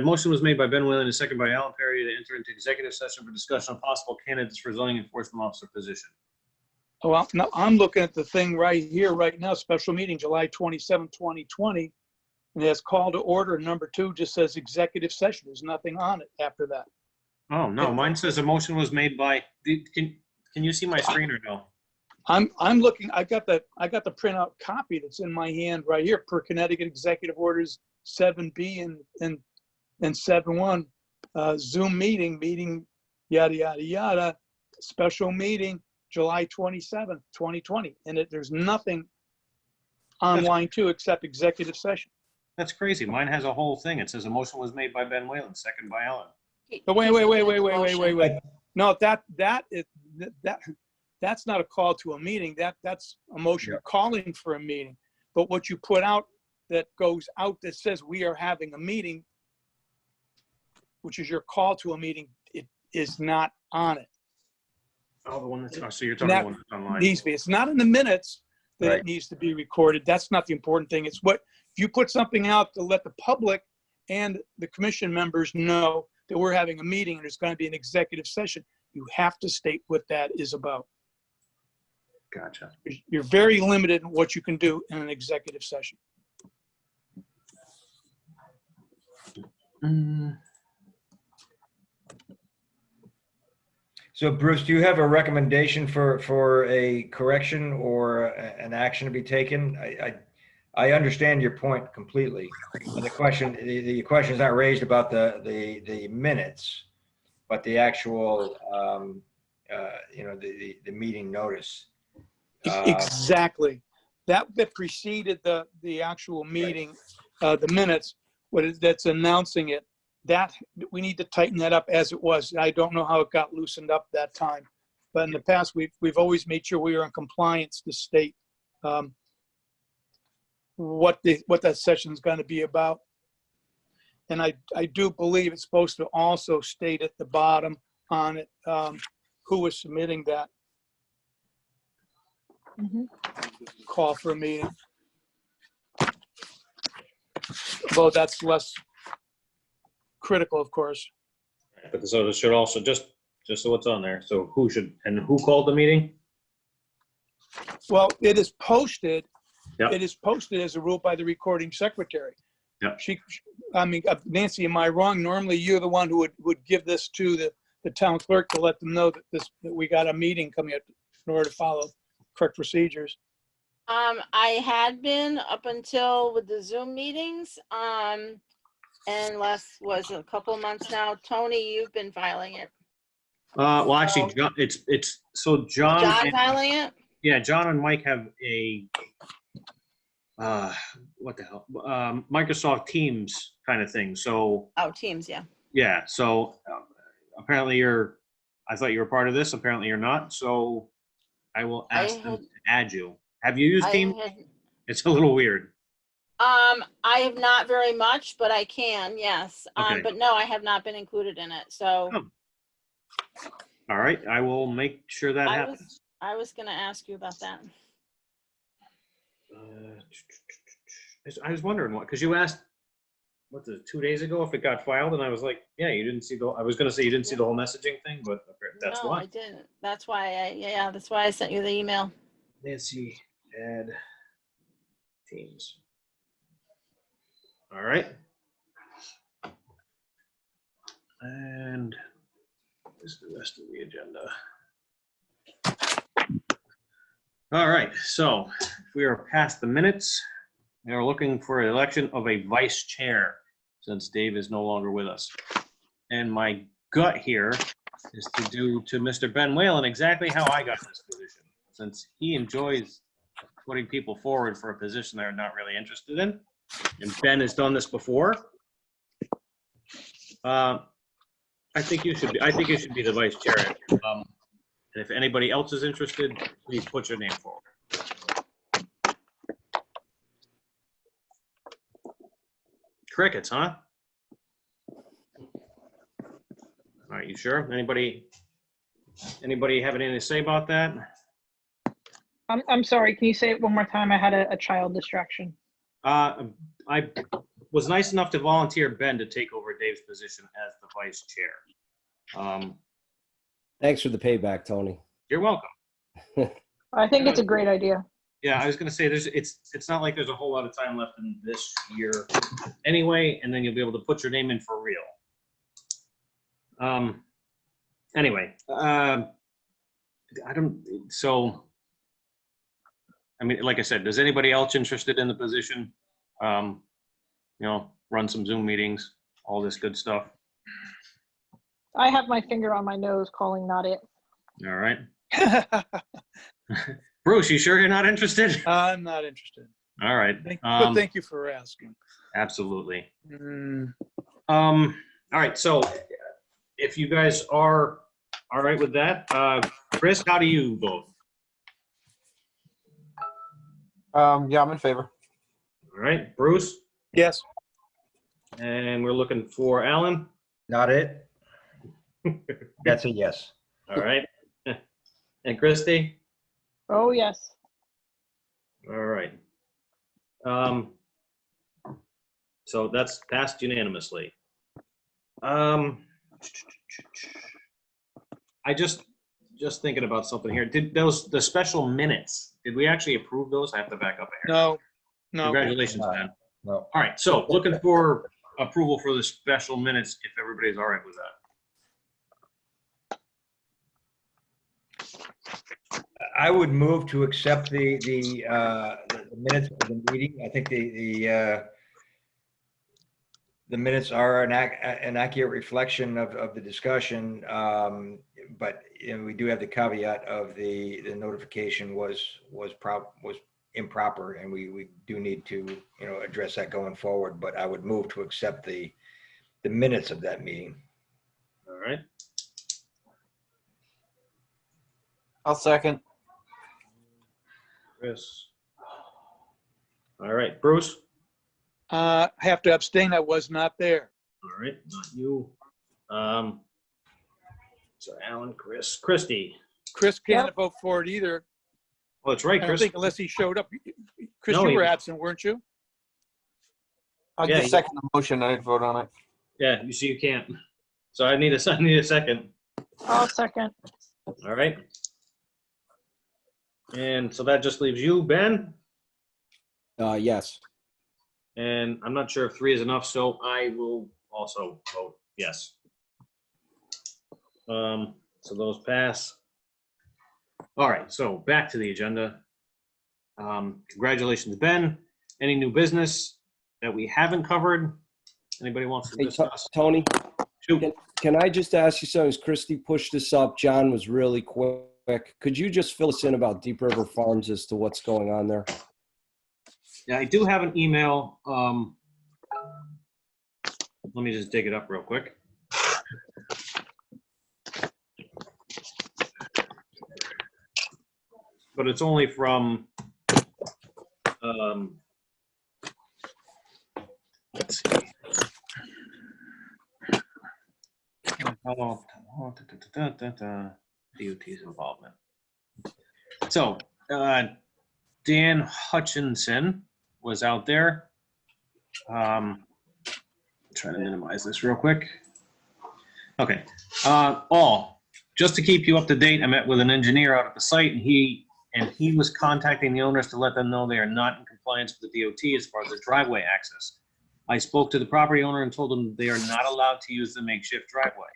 motion was made by Ben Whalen and a second by Alan Perry to enter into executive session for discussion on possible candidates for zoning enforcement officer position. Well, now I'm looking at the thing right here, right now, special meeting, July 27, 2020. And it has call to order. Number 2 just says executive session. There's nothing on it after that. Oh, no, mine says a motion was made by, can you see my screen or no? I'm looking, I got the printout copy that's in my hand right here per Connecticut Executive Orders 7B and 7.1. Zoom meeting, yada, yada, yada, special meeting, July 27th, 2020. And there's nothing on line 2 except executive session. That's crazy. Mine has a whole thing. It says a motion was made by Ben Whalen, second by Alan. But wait. No, that's not a call to a meeting. That's a motion calling for a meeting. But what you put out that goes out that says we are having a meeting, which is your call to a meeting, it is not on it. Oh, the one that's, oh, so you're talking about the one that's online. Needs to be. It's not in the minutes that Right. it needs to be recorded. That's not the important thing. It's what, if you put something out to let the public and the commission members know that we're having a meeting and there's going to be an executive session, you have to state what that is about. Gotcha. You're very limited in what you can do in an executive session. So Bruce, do you have a recommendation for a correction or an action to be taken? I understand your point completely. And the question is not raised about the minutes, but the actual, the meeting notice. Exactly. That preceded the actual meeting, the minutes, that's announcing it. That we need to tighten that up as it was. I don't know how it got loosened up that time, but in the past we've always made sure we are in compliance to state what that session is going to be about. And I do believe it's supposed to also state at the bottom on it who was submitting that call for a meeting. Although that's less critical, of course. But so this should also, just so it's on there, so who called the meeting? Well, it is posted. Yep. It is posted as a rule by the recording secretary. Yep. Nancy, am I wrong? Normally, you're the one who would give this to the town clerk to let them know that we got a meeting coming up in order to follow correct procedures. I had been up until with the Zoom meetings, and was a couple months now. Tony, you've been filing it. Well, actually, John, it's so John. John filing it? Yeah, John and Mike have a what the hell? Microsoft Teams kind of thing. So Oh, Teams, yeah. yeah, so apparently I thought you were part of this. Apparently you're not. So I will ask them to add you. Have you used Teams? It's a little weird. I have not very much, but I can, yes. Okay. But no, I have not been included in it. So Oh. All right, I will make sure that happens. I was going to ask you about that. I was wondering what, because you asked, what, 2 days ago if it got filed, and I was like, yeah, you didn't see I was going to say you didn't see the whole messaging thing, but that's No, why. I didn't. That's why that's why I sent you the email. Nancy, add Teams. All right. And here's the rest of the agenda. All right, so we are past the minutes. We are looking for an election of a vice chair since Dave is no longer with us. And my gut here is to do to Mr. Ben Whalen exactly how I got this position, since he enjoys putting people forward for a position they're not really interested in. And Ben has done this before. I think you should be the vice chair. And if anybody else is interested, please put your name forward. Crickets, huh? All right, you sure? Anybody have anything to say about that? I'm sorry, can you say it one more time? I had a child distraction. I was nice enough to volunteer Ben to take over Dave's position as the vice chair. Thanks for the payback, Tony. You're welcome. I think it's a great idea. Yeah, I was gonna say it's not like there's a whole lot of time left in this year anyway, and then you'll be able to put your name in for real. Anyway, I mean, like I said, is anybody else interested in the position? You know, run some Zoom meetings, all this good stuff. I have my finger on my nose calling not it. All right. Bruce, you sure you're not interested? I'm not interested. All right. But thank you for asking. Absolutely. Mm, All right. So if you guys are all right with that, Chris, how do you vote? Yeah, I'm in favor. All right, Bruce, yes. and we're looking for Alan. Not it. That's a yes. All right. And Christy? Oh, yes. All right. So that's passed unanimously. I just thinking about something here. Did the special minutes, did we actually approve those? I have to back up here. No. Congratulations, Ben. No. All right, so looking for approval for the special minutes, if everybody's all right with that. I would move to accept the minutes of the meeting. I think the minutes are an accurate reflection of the discussion, but you know, we do have the caveat of the notification was improper, and we do need to, you know, address that going forward. But I would move to accept the minutes of that meeting. All right. I'll second. Chris. All right, Bruce. I have to abstain. I was not there. All right, not you. So Alan, Chris, Christy. Chris can't vote for it either. Oh, that's right, I don't Chris. think unless he showed up. Chris, No, you he- were absent, weren't you? I'll Yeah, just second the motion. I didn't vote on it. Yeah, you see, you can't. So I need a second. I'll second. All right. And so that just leaves you, Ben. Yes. And I'm not sure if 3 is enough, so I will also vote yes. So those pass. All right, so back to the agenda. Congratulations, Ben. Any new business that we haven't covered? Anybody wants to Hey, discuss? Tony, Shoot. can I just ask you something? As Christy pushed this up, John was really quick. Could you just fill us in about Deep River Farms as to what's going on there? Yeah, I do have an email. Let me just dig it up real quick. But it's only from, let's see. DOT's involvement. So, Dan Hutchinson was out there. Trying to minimize this real quick. Okay. Just to keep you up to date, I met with an engineer out at the site, and he was contacting the owners to let them know they are not in compliance with the DOT as far as the driveway access. I spoke to the property owner and told them they are not allowed to use the makeshift driveway.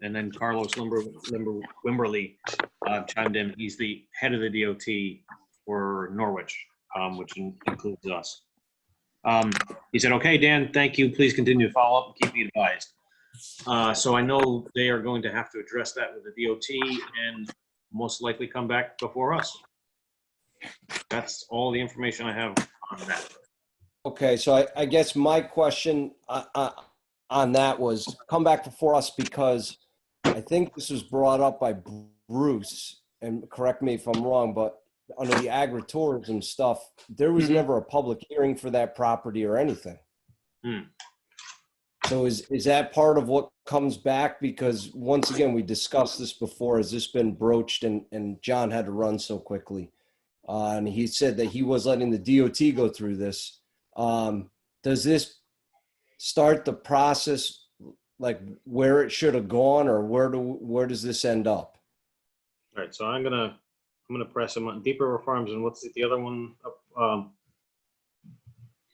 And then Carlos Wimberly chimed in. He's the head of the DOT for Norwich, which includes us. He said, "Okay, Dan, thank you. Please continue to follow up and keep me advised." So I know they are going to have to address that with the DOT and most likely come back before us. That's all the information I have on that. Okay, so I guess my question on that was come back before us because I think this was brought up by Bruce, and correct me if I'm wrong, but under the agritourism stuff, there was never a public hearing for that property or anything. So is that part of what comes back? Because once again, we discussed this before. Has this been broached and John had to run so quickly? And he said that he was letting the DOT go through this. Does this start the process like where it should have gone, or where does this end up? All right, so I'm gonna press him on Deep River Farms, and what's the other one?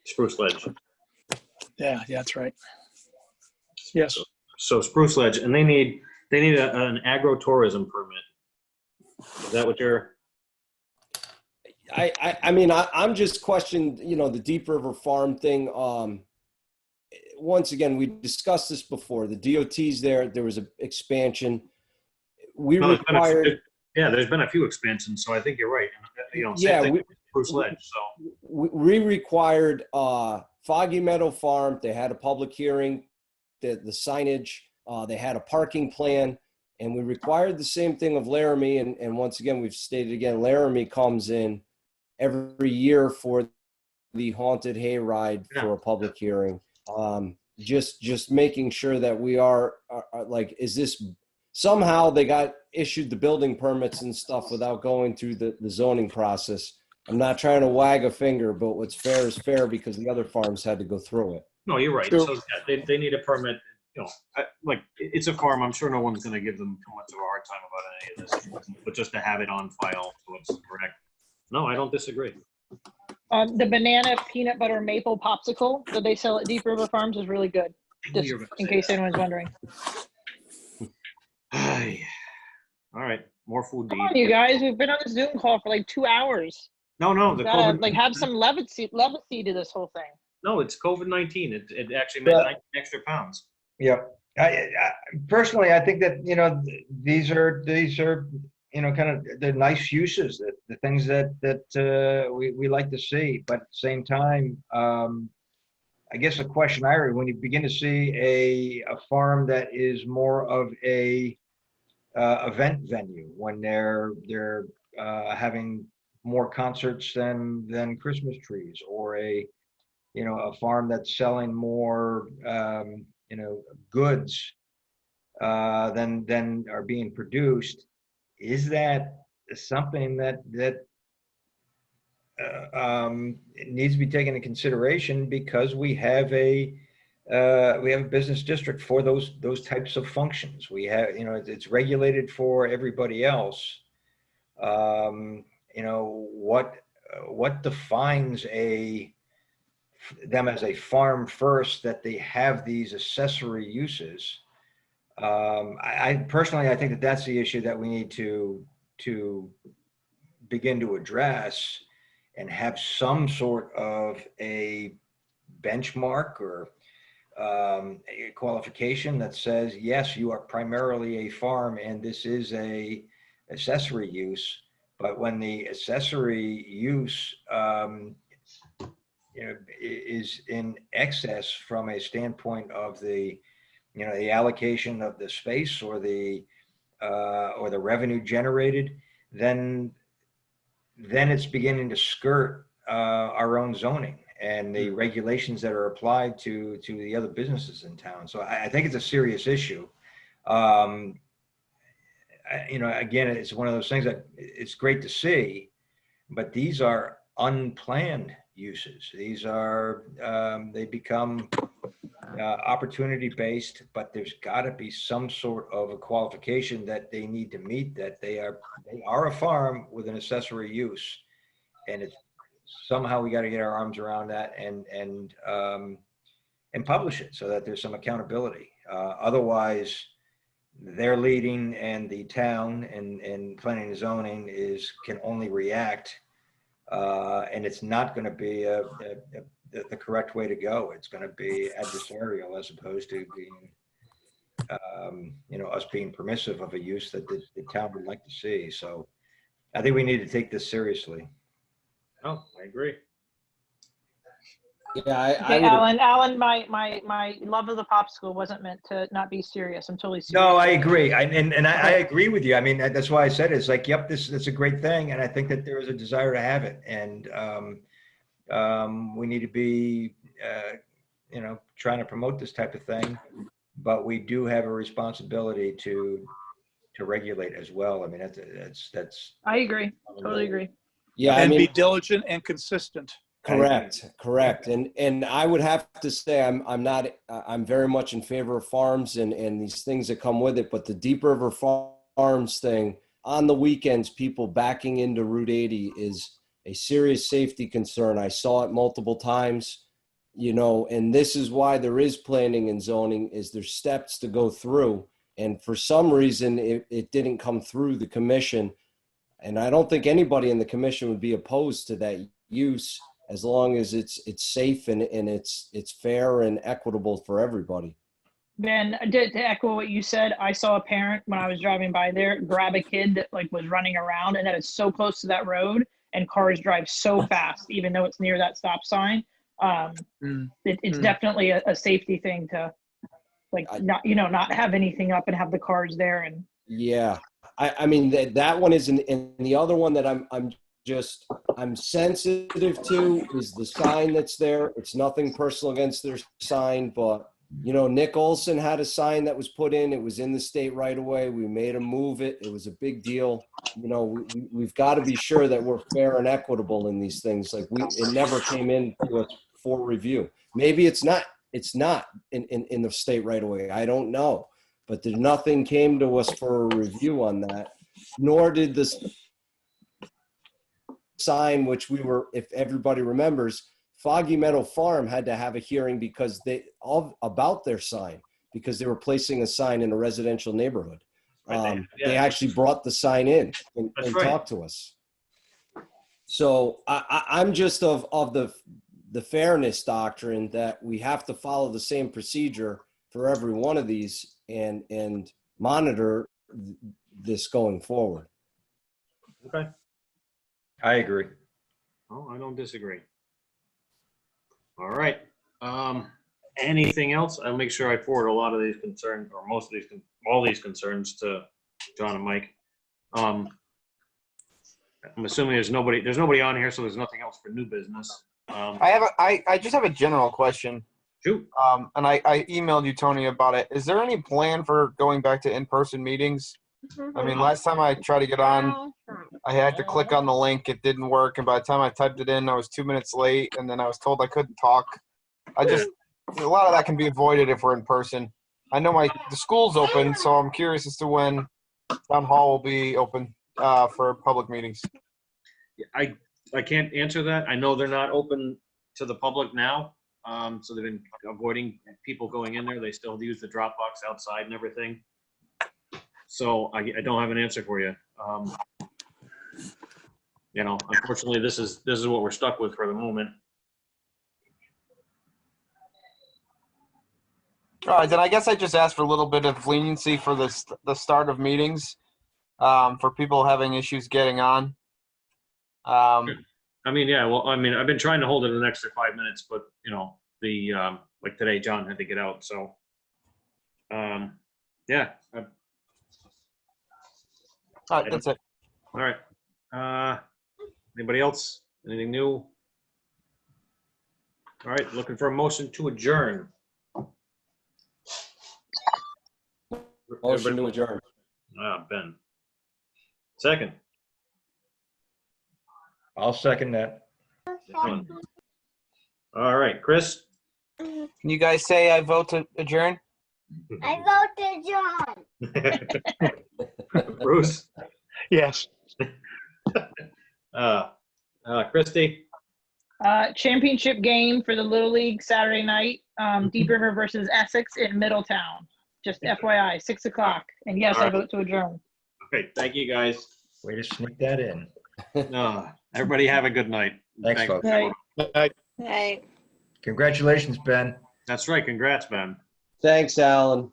Spruce Ledge. Yeah, that's right. Yes. So Spruce Ledge, and they need an agro-tourism permit. Is that what you're? I mean, I'm just questioning, the Deep River Farm thing. Once again, we discussed this before. The DOT's there was an expansion. There's been a few expansions, so I think you're right. Same thing with Spruce Ledge. So we required Foggy Meadow Farm. They had a public hearing, the signage. They had a parking plan, and we required the same thing of Laramie. And once again, we've stated again, Laramie comes in every year for the haunted hayride for a public hearing. Just making sure that we are like, is this somehow they got issued the building permits and stuff without going through the zoning process. I'm not trying to wag a finger, but what's fair is fair because the other farms had to go through it. no, you're right. Sure. So yeah, they need a permit. Like it's a farm. I'm sure no one's going to give them too much of a hard time about any of this, but just to have it on file so it's correct. No, I don't disagree. The banana peanut butter maple popsicle that they sell at Deep River Farms is really good. Just in case anyone's wondering. All right, more food to Come on, eat. you guys. We've been on the Zoom call for like 2 hours. No, We the gotta COVID. like have some levity to this whole thing. No, it's COVID-19. It actually meant 19 extra pounds. Yeah. I personally, I think that, these are, kind of the nice uses, the things that we like to see. But at the same time, I guess the question I heard, when you begin to see a farm that is more of a event venue, when they're having more concerts than Christmas trees, or a farm that's selling more goods than are being produced, is that something that needs to be taken into consideration, because we have a business district for those types of functions. We have, it's regulated for everybody else. What defines them as a farm first, that they have these accessory uses? I personally, I think that that's the issue that we need to begin to address, and have some sort of a benchmark or a qualification that says, yes, you are primarily a farm and this is a accessory use. But when the accessory use is in excess from a standpoint of the allocation of the space or the revenue generated, then it's beginning to skirt our own zoning and the regulations that are applied to the other businesses in town. So I think it's a serious issue. Again, it's one of those things that it's great to see, but these are unplanned uses. These are, they become opportunity based, but there's got to be some sort of a qualification that they need to meet, that they are a farm with an accessory use, and it's somehow we got to get our arms around that and publish it so that there's some accountability. Otherwise, they're leading, and the town and planning and zoning can only react, and it's not going to be the correct way to go. It's going to be adversarial as opposed to being, us being permissive of a use that the town would like to see. So I think we need to take this seriously. Oh, I agree. Yeah, I Okay, would. Alan, my love of the popsicle wasn't meant to not be serious. I'm totally serious. No, I agree. I agree with you. I mean, that's why I said it's like, yep, that's a great thing. And I think that there is a desire to have it. And we need to be, trying to promote this type of thing. But we do have a responsibility to regulate as well. I mean, that's. I agree. Totally agree. Yeah, I And mean, be diligent and consistent. correct. And I would have to say I'm very much in favor of farms and these things that come with it. But the Deep River Farms thing on the weekends, people backing into Route 80 is a serious safety concern. I saw it multiple times, and this is why there is planning and zoning, is there's steps to go through. And for some reason, it didn't come through the commission. And I don't think anybody in the commission would be opposed to that use, as long as it's safe and it's fair and equitable for everybody. Ben, to echo what you said, I saw a parent when I was driving by there grab a kid that was running around, and that is so close to that road, and cars drive so fast, even though it's near that stop sign. It's definitely a safety thing to not have anything up and have the cars there. And Yeah, I mean that one is, and the other one that I'm sensitive to is the sign that's there. It's nothing personal against their sign, but Nick Olson had a sign that was put in. It was in the state right away. We made him move it. It was a big deal. We've got to be sure that we're fair and equitable in these things. Like it never came in to us for review. Maybe it's not in the state right away. I don't know, but nothing came to us for a review on that, nor did this sign, which if everybody remembers, Foggy Meadow Farm had to have a hearing because about their sign, because they were placing a sign in a residential neighborhood. They actually brought the sign in and talked to us. So I'm just of the fairness doctrine that we have to follow the same procedure for every one of these and monitor this going forward. Okay. I agree. Oh, I don't disagree. All right. Anything else? I'll make sure I forward a lot of these concerns, or all these concerns, to John and Mike. I'm assuming there's nobody on here, so there's nothing else for new business. I just have a general question. Shoot. And I emailed you, Tony, about it. Is there any plan for going back to in-person meetings? I mean, last time I tried to get on, I had to click on the link. It didn't work. And by the time I typed it in, I was 2 minutes late. And then I was told I couldn't talk. A lot of that can be avoided if we're in person. I know the school's open, so I'm curious as to when town hall will be open for public meetings. I can't answer that. I know they're not open to the public now. So they've been avoiding people going in there. They still use the drop box outside and everything. So I don't have an answer for you. Unfortunately, this is what we're stuck with for the moment. All right, then I guess I just asked for a little bit of leniency for the start of meetings, for people having issues getting on. I mean, yeah. Well, I mean, I've been trying to hold it an extra 5 minutes, but like today, John had to get out. So, yeah. All right, that's it. All right. Anybody else? Anything new? All right. Looking for a motion to adjourn. Motion to adjourn. Ben. Second. I'll second that. All right, Chris. Can you guys say I vote to adjourn? I voted John. Bruce. Yes. Christy. Championship game for the Little League Saturday night. Deep River versus Essex in Middletown. Just FYI, 6 o'clock. And yes, I vote to adjourn. Okay, thank you guys. Way to sneak that in. Everybody have a good night. Thanks, folks. Right. Congratulations, Ben. That's right. Congrats, Ben. Thanks, Alan.